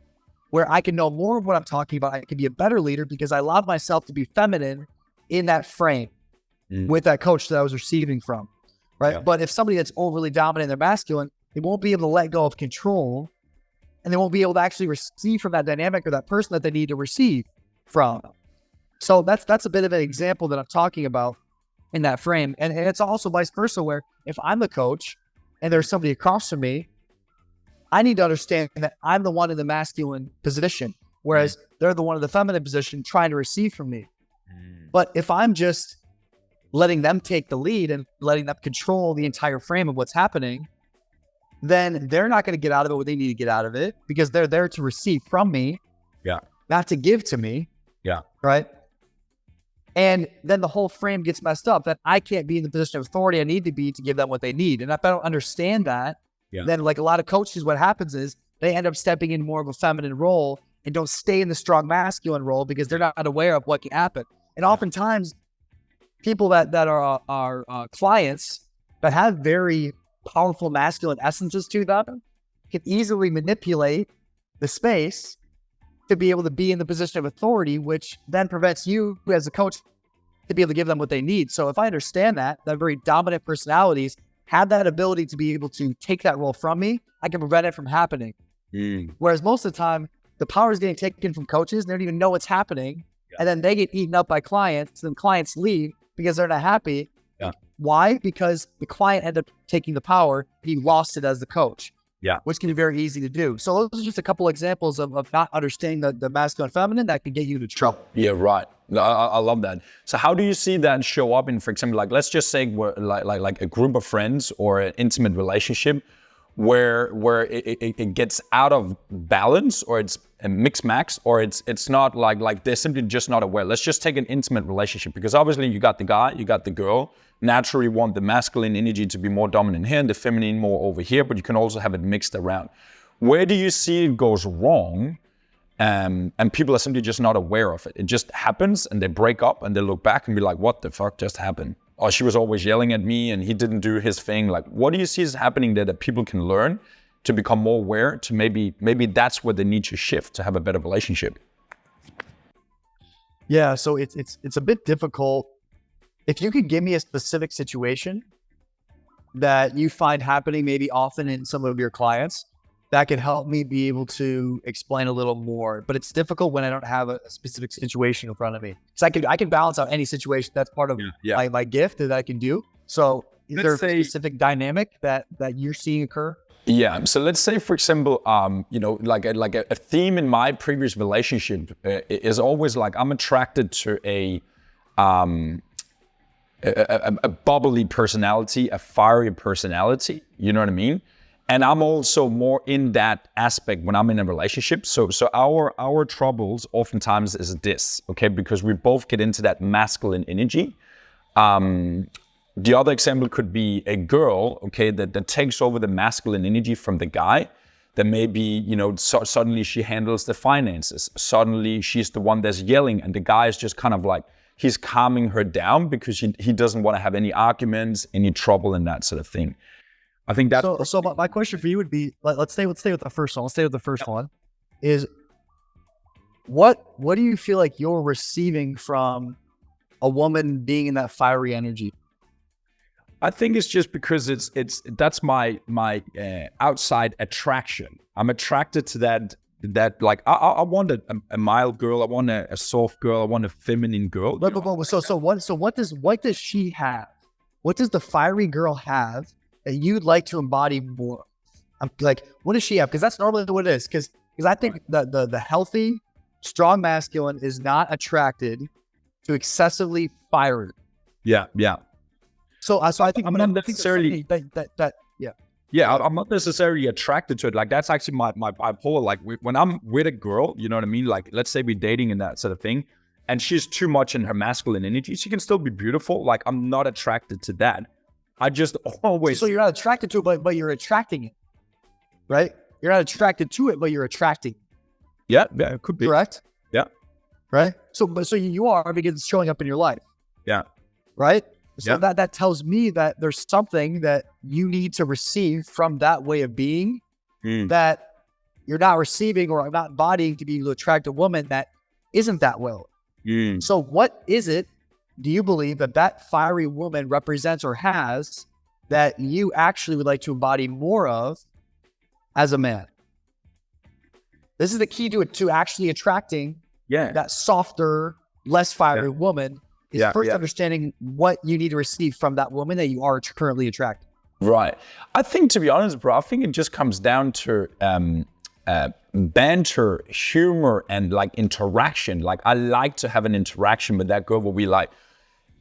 where I can know more of what I'm talking about. I can be a better leader because I allowed myself to be feminine in that frame with that coach that I was receiving from, right? Yeah. But if somebody that's overly dominant, they're masculine, they won't be able to let go of control and they won't be able to actually receive from that dynamic or that person that they need to receive from. So that's a bit of an example that I'm talking about in that frame. And it's also vice versa, where if I'm the coach and there's somebody across from me, I need to understand that I'm the one in the masculine position, whereas they're the one in the feminine position trying to receive from me. But if I'm just letting them take the lead and letting them control the entire frame of what's happening, then they're not going to get out of it what they need to get out of it because they're there to receive from me, not to give to me. Right. And then the whole frame gets messed up that I can't be in the position of authority I need to be to give them what they need. And if I don't understand that, then like a lot of coaches, what happens is they end up stepping in more of a feminine role and don't stay in the strong masculine role because they're not aware of what can happen. And oftentimes people that are clients that have very powerful masculine essences to them can easily manipulate the space to be able to be in the position of authority, which then prevents you as a coach to be able to give them what they need. So if I understand that very dominant personalities have that ability to be able to take that role from me, I can prevent it from happening. Whereas most of the time, the power is getting taken from coaches. They don't even know what's happening. Yeah. And then they get eaten up by clients, and clients leave because they're not happy. Yeah. Why? Because the client ended up taking the power. He lost it as the coach. Yeah. Which can be very easy to do. So those are just a couple examples of not understanding the masculine and feminine that can get you into trouble. Yeah, right. I love that. So how do you see that show up in, for example, like let's just say we're like a group of friends or an intimate relationship where it gets out of balance, or it's a mix-max, or it's not like they're simply just not aware. Let's just take an intimate relationship, because obviously you got the guy, you got the girl. Naturally want the masculine energy to be more dominant here and the feminine more over here, but you can also have it mixed around. Where do you see it goes wrong? And people are simply just not aware of it. It just happens and they break up and they look back and be like, what the fuck just happened? Or she was always yelling at me and he didn't do his thing. Like, what do you see is happening there that people can learn to become more aware, to maybe that's where they need to shift to have a better relationship? Yeah, so it's a bit difficult. If you could give me a specific situation that you find happening maybe often in some of your clients, that could help me be able to explain a little more. But it's difficult when I don't have a specific situation in front of me. So I can balance out any situation. That's part of my gift that I can do. So is there a specific dynamic that you're seeing occur? Yeah. So let's say, for example, like a theme in my previous relationship is always like I'm attracted to a bubbly personality, a fiery personality. You know what I mean? And I'm also more in that aspect when I'm in a relationship. So our troubles oftentimes is this, okay? Because we both get into that masculine energy. The other example could be a girl, okay, that takes over the masculine energy from the guy. That maybe, suddenly she handles the finances. Suddenly she's the one that's yelling, and the guy is just kind of like, he's calming her down because he doesn't want to have any arguments, any trouble, and that sort of thing. I think that's so. My question for you would be: let's stay with the first one. Let's stay with the first one. Is what do you feel like you're receiving from a woman being in that fiery energy? I think it's just because that's my outside attraction. I'm attracted to that like I want a mild girl. I want a soft girl. I want a feminine girl. But what does she have? What does the fiery girl have that you'd like to embody more? I'm like, what does she have? Because that's normally what it is. Because I think the healthy, strong masculine is not attracted to excessively fiery. Yeah. So I think I'm not necessarily I'm not necessarily attracted to it. Like that's actually my bipolar. Like when I'm with a girl, you know what I mean? Like let's say we're dating and that sort of thing, and she's too much in her masculine energy. She can still be beautiful. Like I'm not attracted to that. I just always. So you're not attracted to it, but you're attracting it, right? You're not attracted to it, but you're attracting. Yeah, it could be. Correct? Yeah. Right? So you are, because it's showing up in your life. Yeah. Right? So that tells me that there's something that you need to receive from that way of being that you're not receiving or not embodying to be able to attract a woman that isn't that well. So what is it, do you believe that fiery woman represents or has that you actually would like to embody more of as a man? This is the key to actually attracting that softer, less fiery woman. Is first understanding what you need to receive from that woman that you are currently attracting. Right. I think, to be honest, bro, I think it just comes down to banter, humor, and like interaction. Like I like to have an interaction with that girl where we like,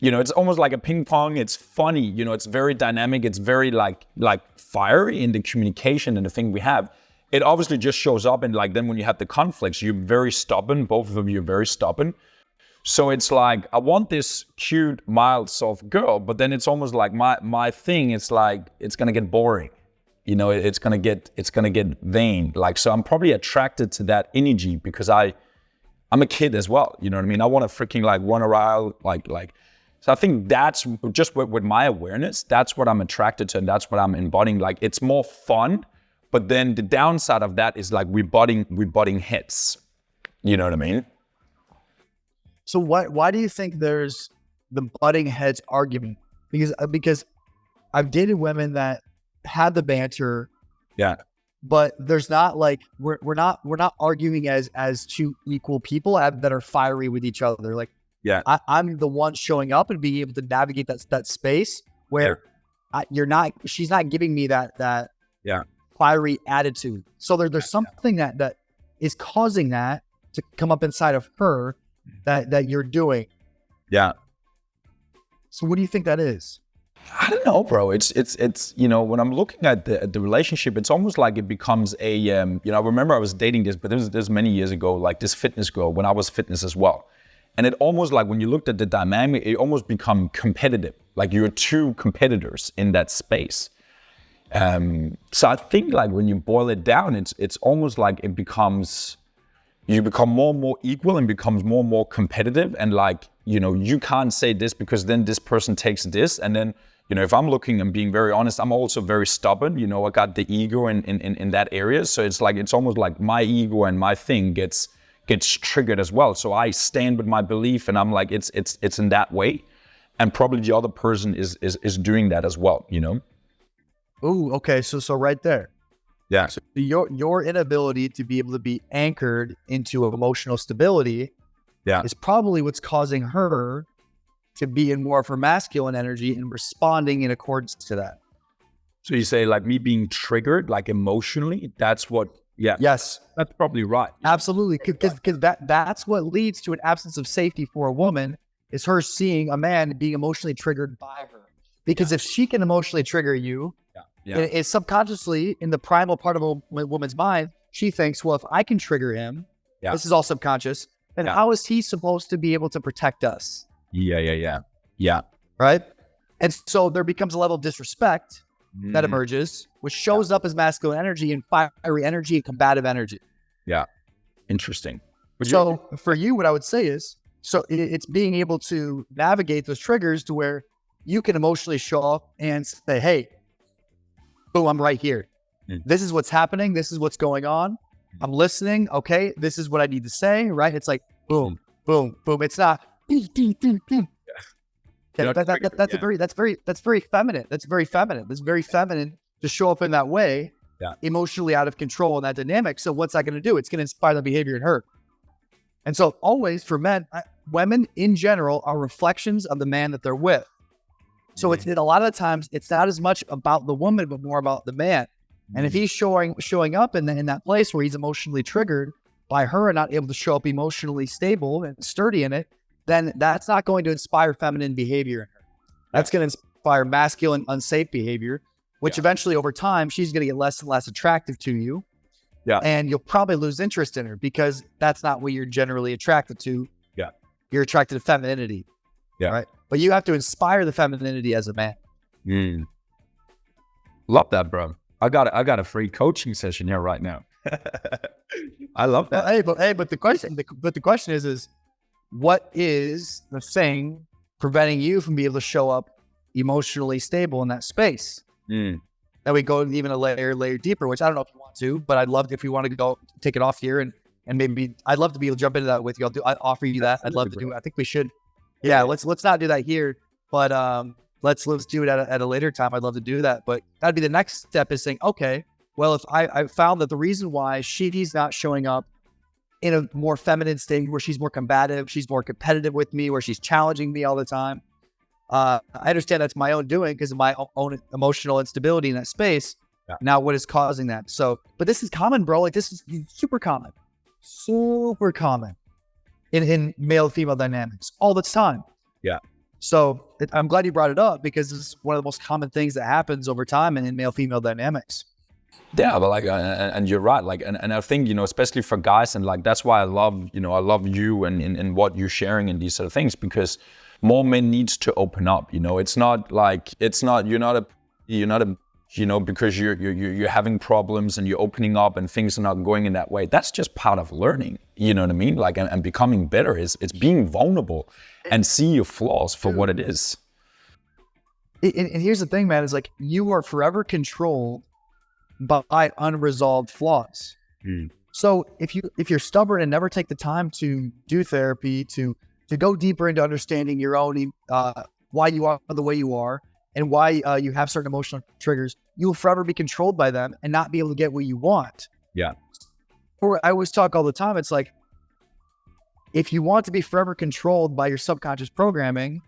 it's almost like a ping pong. It's funny, it's very dynamic. It's very like fiery in the communication and the thing we have. It obviously just shows up, and like then when you have the conflicts, you're very stubborn. Both of you are very stubborn. So it's like, I want this cute, mild, soft girl, but then it's almost like my thing, it's like, it's going to get boring. It's going to get vain. Like, so I'm probably attracted to that energy because I'm a kid as well. You know what I mean? I want to freaking like run around, like, so I think that's just with my awareness, that's what I'm attracted to. And that's what I'm embodying. Like, it's more fun, But then the downside of that is like we're butting heads. You know what I mean? So why do you think there's the butting heads argument? Because I've dated women that had the banter. Yeah. But there's not like we're not arguing as two equal people that are fiery with each other. Like, yeah, I'm the one showing up and being able to navigate that space where she's not giving me that fiery attitude. So there's something that is causing that to come up inside of her that you're doing. Yeah. So what do you think that is? I don't know, bro. It's when I'm looking at the relationship, it's almost like it becomes a I remember I was dating this, but this many years ago, like this fitness girl when I was fitness as well. And it almost like when you looked at the dynamic, it almost become competitive. Like you're two competitors in that space. So I think like when you boil it down, it's almost like you become more and more equal and becomes more and more competitive. And like, you can't say this because then this person takes this. And then, if I'm looking and being very honest, I'm also very stubborn. I got the ego in that area. So it's like, it's almost like my ego and my thing gets triggered as well. So I stand with my belief and I'm like, it's in that way. And probably the other person is doing that as well, Ooh, okay. So right there. Yeah. So your inability to be able to be anchored into emotional stability is probably what's causing her to be in more of her masculine energy and responding in accordance to that. So you say like me being triggered, like emotionally, that's what, Yes. That's probably right. Absolutely. Because that's what leads to an absence of safety for a woman is her seeing a man being emotionally triggered by her. Because if she can emotionally trigger you, it's subconsciously in the primal part of a woman's mind, she thinks, well, if I can trigger him, this is all subconscious, then how is he supposed to be able to protect us? Yeah. Right? And so there becomes a level of disrespect that emerges, which shows up as masculine energy and fiery energy and combative energy. Yeah. Interesting. So for you, what I would say is, it's being able to navigate those triggers to where you can emotionally show up and say, hey, boom, I'm right here. This is what's happening. This is what's going on. I'm listening. Okay. This is what I need to say. Right. It's like, boom, boom, boom. It's not. That's very feminine. That's very feminine. It's very feminine to show up in that way, emotionally out of control in that dynamic. So what's that going to do? It's going to inspire the behavior in her. And so always for men, women in general are reflections of the man that they're with. So it's a lot of the times it's not as much about the woman, but more about the man. And if he's showing up in that place where he's emotionally triggered by her and not able to show up emotionally stable and sturdy in it, then that's not going to inspire feminine behavior in her. That's going to inspire masculine, unsafe behavior, which eventually over time, she's going to get less and less attractive to you. Yeah. And you'll probably lose interest in her because that's not what you're generally attracted to. Yeah. You're attracted to femininity. Yeah. Right. But you have to inspire the femininity as a man. Love that, bro. I got a free coaching session here right now. I love that. But the question is what is the thing preventing you from being able to show up emotionally stable in that space? That we go even a layer deeper, which I don't know if you want to, but I'd love if you want to go take it off here and maybe I'd love to be able to jump into that with you. I'd offer you that. I'd love to do it. I think we should. Yeah, let's not do that here, but let's do it at a later time. I'd love to do that, but that'd be the next step is saying, okay, well, if I found that the reason why she's not showing up in a more feminine state where she's more combative, she's more competitive with me, where she's challenging me all the time. I understand that's my own doing because of my own emotional instability in that space. Yeah. Now, what is causing that? So, but this is common, bro. Like this is super common in male-female dynamics all the time. Yeah. So I'm glad you brought it up because it's one of the most common things that happens over time in male-female dynamics. Yeah, but like, and you're right. Like, and I think, especially for guys, and like, that's why I love you and what you're sharing in these sort of things, because more men needs to open up. It's not you're not a because you're having problems and you're opening up and things are not going in that way. That's just part of learning. You know what I mean? Like, and becoming better it's being vulnerable and see your flaws for what it is. And here's the thing, man, is like you are forever controlled by unresolved flaws. Mm. So if you're stubborn and never take the time to do therapy, to go deeper into understanding your own why you are the way you are and why you have certain emotional triggers, you will forever be controlled by them and not be able to get what you want. Yeah. Or I always talk all the time. It's like, if you want to be forever controlled by your subconscious programming,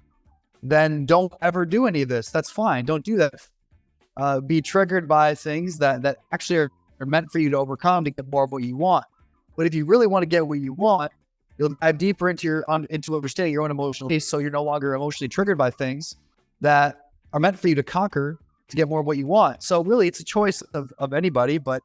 then don't ever do any of this. That's fine. Don't do that. Be triggered by things that actually are meant for you to overcome to get more of what you want. But if you really want to get what you want, you'll dive deeper into understanding your own emotional case, so you're no longer emotionally triggered by things that are meant for you to conquer to get more of what you want. So really, it's a choice of anybody, but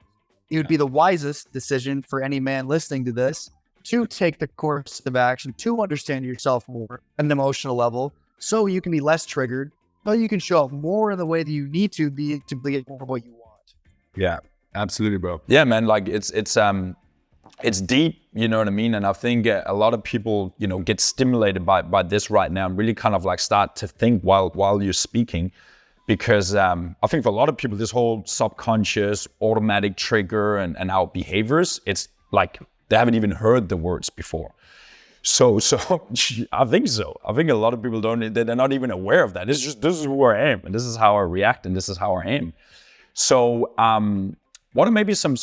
it would be the wisest decision for any man listening to this to take the course of action, to understand yourself more at an emotional level, so you can be less triggered, so you can show up more in the way that you need to be to get more of what you want. Yeah, absolutely, bro. Yeah, man, like it's deep, you know what I mean? And I think a lot of people, you know, get stimulated by this right now and really kind of like start to think while you're speaking. Because I think for a lot of people, this whole subconscious automatic trigger and our behaviors, it's like they haven't even heard the words before. So I think so. I think a lot of people they're not even aware of that. It's just, this is who I am, and this is how I react, and this is how I am. So what are maybe some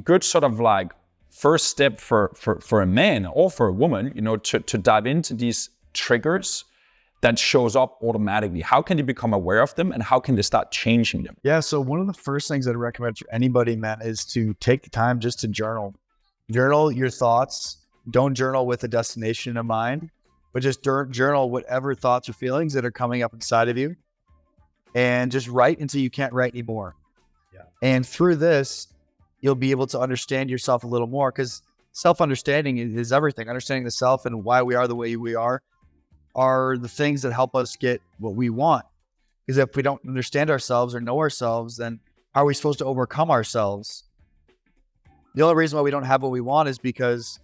good sort of like first step for a man or for a woman, you know, to dive into these triggers that shows up automatically? How can they become aware of them, and how can they start changing them? Yeah, so one of the first things I'd recommend to anybody, man, is to take the time just to journal. Journal your thoughts. Don't journal with a destination in mind, but just journal whatever thoughts or feelings that are coming up inside of you, and just write until you can't write anymore. Yeah. And through this, you'll be able to understand yourself a little more, because self-understanding is everything. Understanding the self and why we are the way we are the things that help us get what we want. Because if we don't understand ourselves or know ourselves, then how are we supposed to overcome ourselves? The only reason why we don't have what we want is because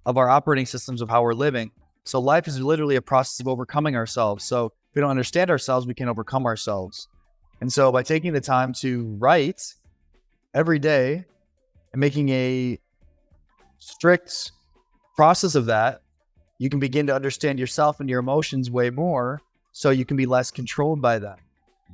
of our operating systems of how we're living. So life is literally a process of overcoming ourselves. So if we don't understand ourselves, we can't overcome ourselves. And so by taking the time to write every day and making a strict process of that, you can begin to understand yourself and your emotions way more, so you can be less controlled by them.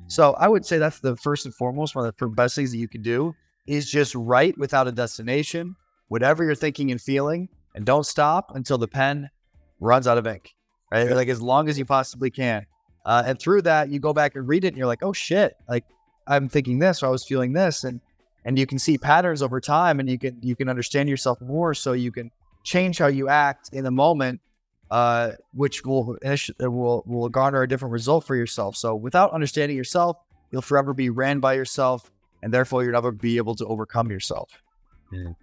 So I would say that's the first and foremost, one of the best things that you can do is just write without a destination, whatever you're thinking and feeling, and don't stop until the pen runs out of ink, right? Like as long as you possibly can. And through that, you go back and read it and you're like, oh shit, like I'm thinking this, or I was feeling this. And you can see patterns over time, and you can understand yourself more, so you can change how you act in the moment, which will garner a different result for yourself. So without understanding yourself, you'll forever be ran by yourself, and therefore you'll never be able to overcome yourself. Yeah.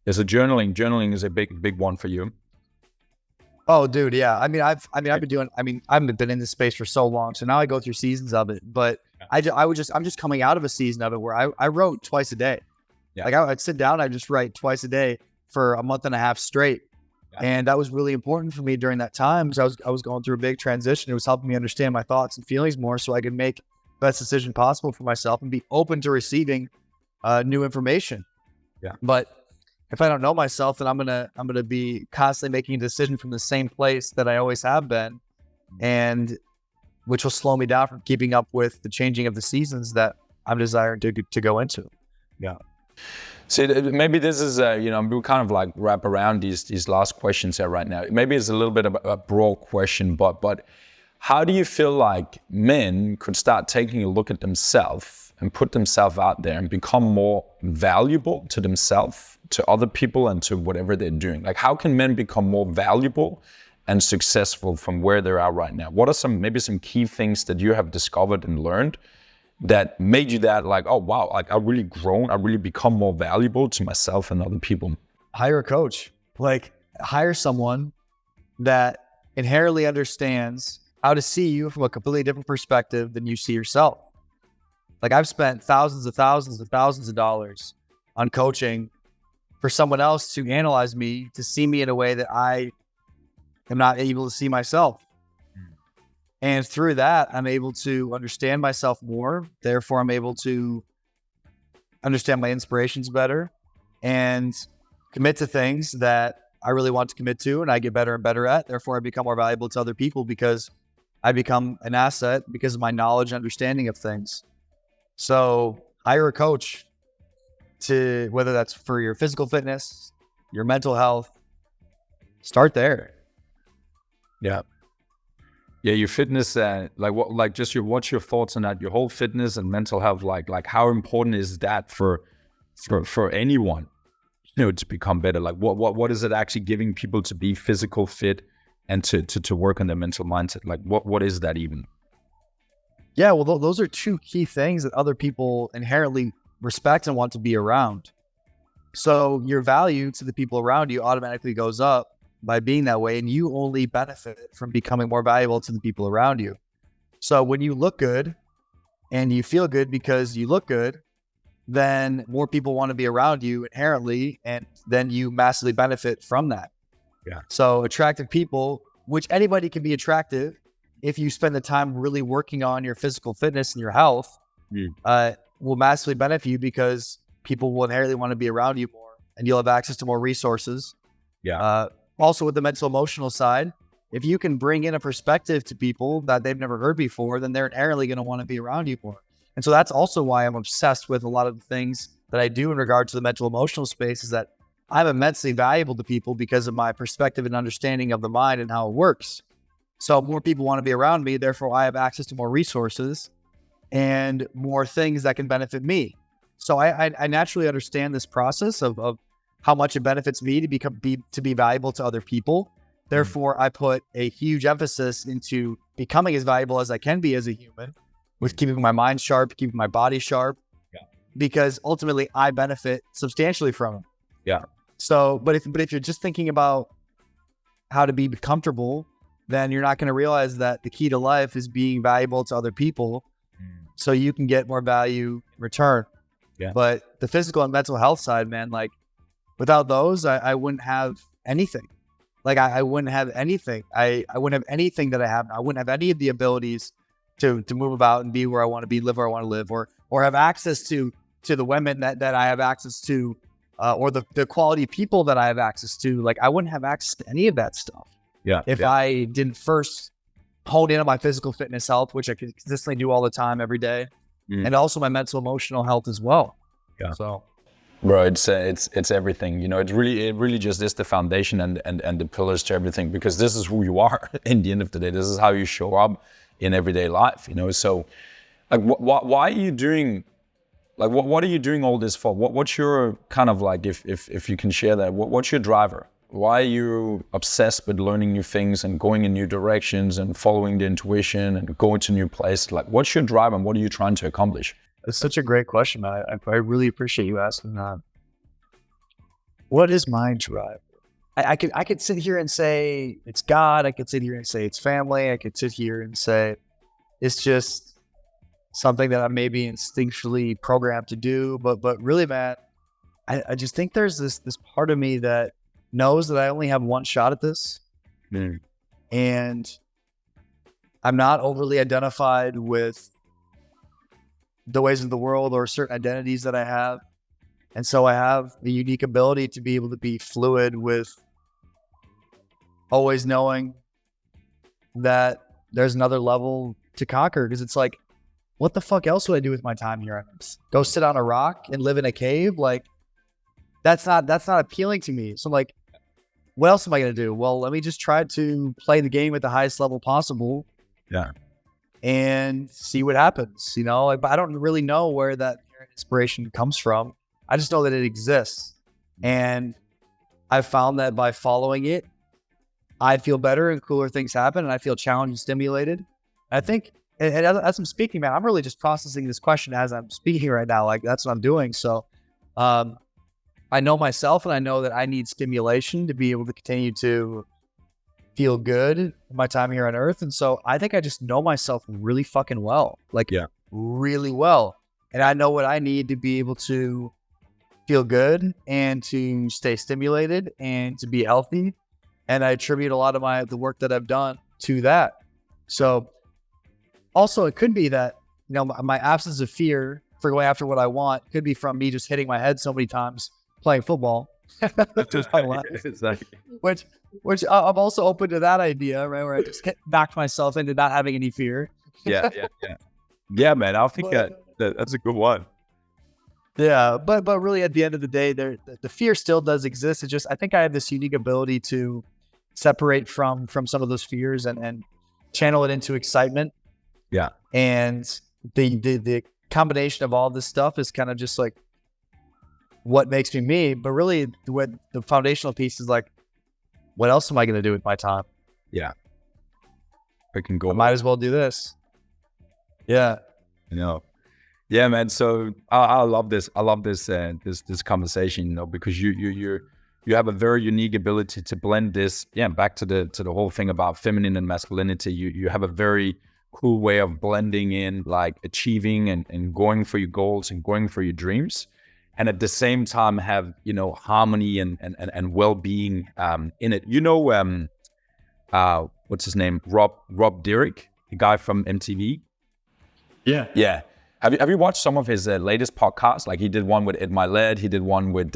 So journaling is a big one for you. Oh, dude, yeah. I mean, I've been in this space for so long, so now I go through seasons of it. But I'm just coming out of a season of it where I wrote twice a day. Yeah. Like I'd sit down, I'd just write twice a day for a month and a half straight. Yeah. And that was really important for me during that time, because I was going through a big transition. It was helping me understand my thoughts and feelings more, so I could make the best decision possible for myself and be open to receiving new information. Yeah. But if I don't know myself, then I'm gonna be constantly making a decision from the same place that I always have been, and which will slow me down from keeping up with the changing of the seasons that I'm desiring to go into. Yeah. See, maybe this is we'll kind of like wrap around these last questions here right now. Maybe it's a little bit of a broad question, but how do you feel like men could start taking a look at themselves and put themselves out there and become more valuable to themselves, to other people, and to whatever they're doing? Like, how can men become more valuable and successful from where they are right now? What are some key things that you have discovered and learned that made you that like, oh wow, like I've really grown, I've really become more valuable to myself and other people? Hire a coach. Like, hire someone that inherently understands how to see you from a completely different perspective than you see yourself. Like, I've spent thousands of dollars on coaching for someone else to analyze me, to see me in a way that I am not able to see myself. And through that, I'm able to understand myself more. Therefore, I'm able to understand my inspirations better, and commit to things that I really want to commit to and I get better and better at. Therefore, I become more valuable to other people because I become an asset because of my knowledge and understanding of things. So hire a coach, to whether that's for your physical fitness, your mental health, start there. Yeah. Yeah, your fitness, what's your thoughts on that? Your whole fitness and mental health, like how important is that for anyone, to become better? Like what is it actually giving people to be physical fit and to work on their mental mindset? Like what is that even? Yeah, well, those are two key things that other people inherently respect and want to be around. So your value to the people around you automatically goes up by being that way, and you only benefit from becoming more valuable to the people around you. So when you look good and you feel good because you look good, then more people want to be around you inherently, and then you massively benefit from that. Yeah. So attractive people, which anybody can be attractive if you spend the time really working on your physical fitness and your health, will massively benefit you because people will inherently want to be around you more, and you'll have access to more resources. Yeah. Also with the mental emotional side, if you can bring in a perspective to people that they've never heard before, then they're inherently going to want to be around you more. And so that's also why I'm obsessed with a lot of the things that I do in regard to the mental emotional space, is that I'm immensely valuable to people because of my perspective and understanding of the mind and how it works. So more people want to be around me, therefore I have access to more resources and more things that can benefit me. So I naturally understand this process of how much it benefits me to be valuable to other people. Therefore, I put a huge emphasis into becoming as valuable as I can be as a human, with keeping my mind sharp, keeping my body sharp, because ultimately I benefit substantially from it. Yeah. So, but if you're just thinking about how to be comfortable, then you're not going to realize that the key to life is being valuable to other people, so you can get more value in return. Yeah. But the physical and mental health side, man, like without those, I wouldn't have anything. Like I wouldn't have anything. I wouldn't have anything that I have. I wouldn't have any of the abilities to move about and be where I want to be, live where I want to live, or have access to the women that I have access to, or the quality people that I have access to. Like I wouldn't have access to any of that stuff. Yeah. If I didn't first hone in on my physical fitness health, which I can consistently do all the time, every day, and also my mental emotional health as well. Yeah. So, bro, it's everything. It really just is the foundation and the pillars to everything, because this is who you are. In the end of the day, this is how you show up in everyday life. So, like, why are you doing? Like, what are you doing all this for? What's your kind of like, if you can share that? What's your driver? Why are you obsessed with learning new things and going in new directions and following the intuition and going to new places? Like, what's your drive and what are you trying to accomplish? it's such a great question. I really appreciate you asking that. What is my drive? I could sit here and say it's God. I could sit here and say it's family. I could sit here and say it's just something that I'm maybe instinctually programmed to do. But really, man, I just think there's this part of me that knows that I only have one shot at this. And I'm not overly identified with the ways of the world or certain identities that I have. And so I have the unique ability to be able to be fluid with always knowing that there's another level to conquer. Because it's like, what the fuck else would I do with my time here on Earth? Go sit on a rock and live in a cave? Like, that's not appealing to me. So I'm like, what else am I going to do? Well, let me just try to play the game at the highest level possible. Yeah. And see what happens. Like, but I don't really know where that inspiration comes from. I just know that it exists. And I've found that by following it, I feel better and cooler things happen, and I feel challenged and stimulated. I think, and as I'm speaking, man, I'm really just processing this question as I'm speaking right now. Like, that's what I'm doing. So, I know myself, and I know that I need stimulation to be able to continue to feel good in my time here on Earth. And so I think I just know myself really fucking well, really well. And I know what I need to be able to feel good and to stay stimulated and to be healthy. And I attribute a lot of the work that I've done to that. So also it could be that, my absence of fear for going after what I want. Could be from me just hitting my head so many times playing football. Exactly. Which I'm also open to that idea, right? Where I just backed myself into not having any fear. Yeah, man. I think that's a good one. Yeah, but really at the end of the day, the fear still does exist. It's just I think I have this unique ability to separate from some of those fears and channel it into excitement. Yeah. And the combination of all this stuff is kind of just like what makes me me. But really, the foundational piece is like, what else am I going to do with my time? Yeah. I can go. I might as well do this. Yeah. Yeah, man. So I love this. I love this this conversation, because you have a very unique ability to blend this. Yeah, back to the whole thing about feminine and masculinity. You have a very cool way of blending in like achieving and going for your goals and going for your dreams, and at the same time have harmony and well-being in it. What's his name? Rob Dyrdek, the guy from MTV. Yeah. Have you watched some of his latest podcasts? Like he did one with Ed Milet. He did one with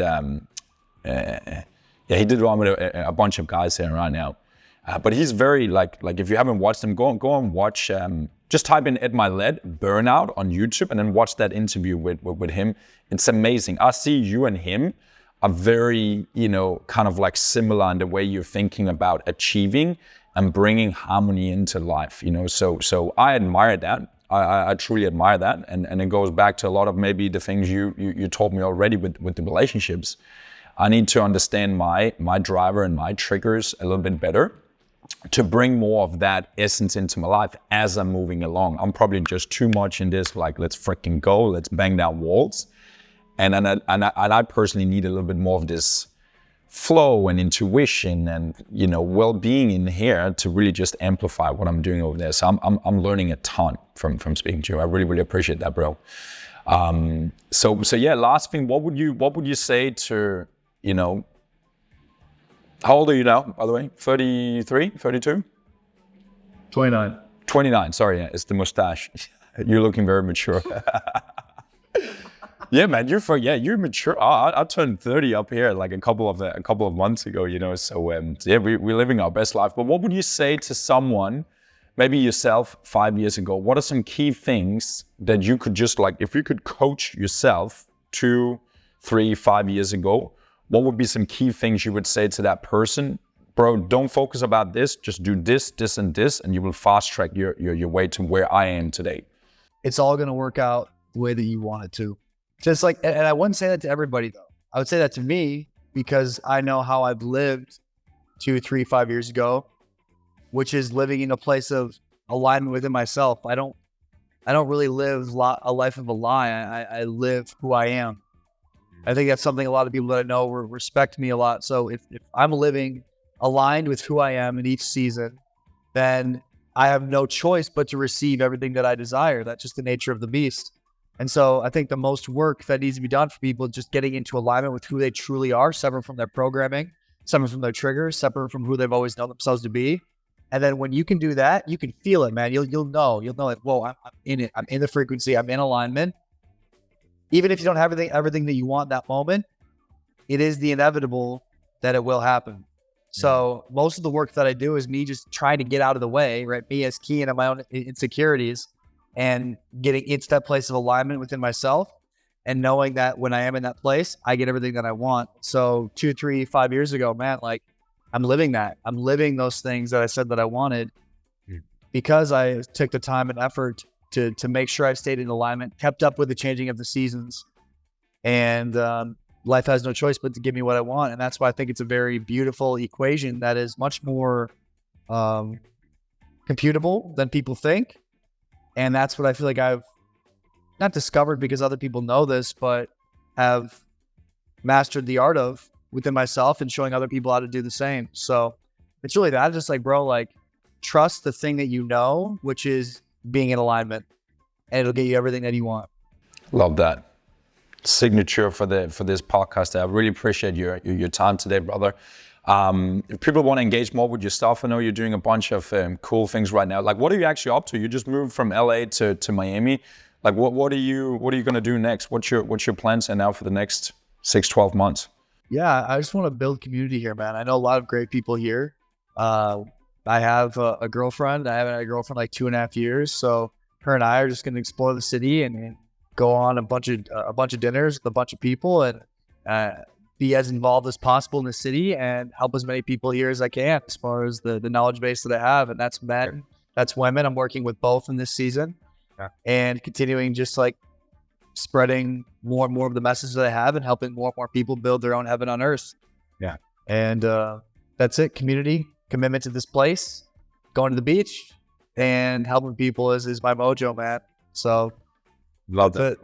he did one with a bunch of guys here right now. But he's very like if you haven't watched him, go and watch. Just type in Ed Milet burnout on YouTube and then watch that interview with him. It's amazing. I see you and him are very kind of like similar in the way you're thinking about achieving and bringing harmony into life. So I admire that. I truly admire that, and it goes back to a lot of maybe the things you told me already with the relationships. I need to understand my driver and my triggers a little bit better to bring more of that essence into my life as I'm moving along. I'm probably just too much in this, like let's freaking go, let's bang down walls, and I personally need a little bit more of this flow and intuition and well-being in here to really just amplify what I'm doing over there. So I'm learning a ton from speaking to you. I really appreciate that, bro. So yeah, last thing, what would you say to how old are you now, by the way? 33, 32? 29, sorry, yeah, it's the mustache. You're looking very mature. Yeah, man, you're mature. I turned 30 up here like a couple of months ago, So yeah, we're living our best life. But what would you say to someone, maybe yourself 5 years ago? What are some key things that you could just if you could coach yourself 2, 3, 5 years ago? What would be some key things you would say to that person? Bro, don't focus about this. Just do this, this, and this, and you will fast track your way to where I am today. It's all going to work out the way that you want it to. Just like, and I wouldn't say that to everybody though. I would say that to me because I know how I've lived 2, 3, 5 years ago, which is living in a place of alignment within myself. I don't really live a life of a lie. I live who I am. I think that's something a lot of people that I know respect me a lot. So if I'm living aligned with who I am in each season, then I have no choice but to receive everything that I desire. That's just the nature of the beast. And so I think the most work that needs to be done for people is just getting into alignment with who they truly are, separate from their programming, separate from their triggers, separate from who they've always known themselves to be. And then when you can do that, you can feel it, man. You'll know like, whoa, I'm in it. I'm in the frequency. I'm in alignment. Even if you don't have everything that you want that moment, it is the inevitable that it will happen. So most of the work that I do is me just trying to get out of the way, right? Me as keen on my own insecurities and getting into that place of alignment within myself and knowing that when I am in that place, I get everything that I want. So 2, 3, 5 years ago, man, like I'm living that. I'm living those things that I said that I wanted because I took the time and effort to make sure I stayed in alignment, kept up with the changing of the seasons, and life has no choice but to give me what I want. And that's why I think it's a very beautiful equation that is much more computable than people think. And that's what I feel like I've not discovered because other people know this, but have mastered the art of within myself and showing other people how to do the same. So it's really that. Just like, bro, like trust the thing that you know, which is being in alignment, and it'll get you everything that you want. Love that. Signature for this podcast. I really appreciate your time today, brother. If people want to engage more with your stuff, I know you're doing a bunch of cool things right now. Like, what are you actually up to? You just moved from LA to Miami. Like, what are you gonna do next? What's your plans and now for the next 6-12 months? Yeah, I just want to build community here, man. I know a lot of great people here. I have a girlfriend. I haven't had a girlfriend like 2.5 years, so her and I are just going to explore the city and go on a bunch of dinners with a bunch of people and be as involved as possible in the city and help as many people here as I can as far as the knowledge base that I have. And that's men, that's women. I'm working with both in this season and continuing just like spreading more and more of the message that I have and helping more and more people build their own heaven on earth. Yeah. And that's it. Community, commitment to this place, going to the beach and helping people is my mojo, man. So love that.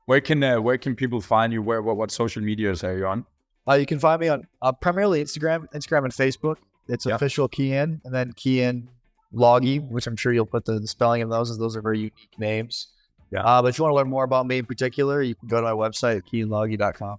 Where can people find you? What social medias are you on? You can find me on primarily Instagram and Facebook. It's official Kian, and then Kian Loggy, which I'm sure you'll put the spelling of those, as those are very unique names. Yeah. But if you want to learn more about me in particular, you can go to my website, kianloggy.com.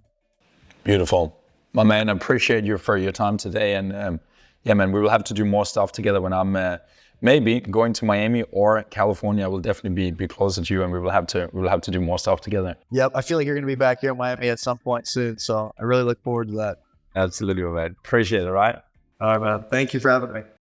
Beautiful. My man, I appreciate you for your time today. And yeah, man, we will have to do more stuff together when I'm maybe going to Miami or California. I will definitely be closer to you, and we will have to do more stuff together. Yep. I feel like you're going to be back here in Miami at some point soon. So I really look forward to that. Absolutely, man. Appreciate it, all right? All right, man. Thank you for having me.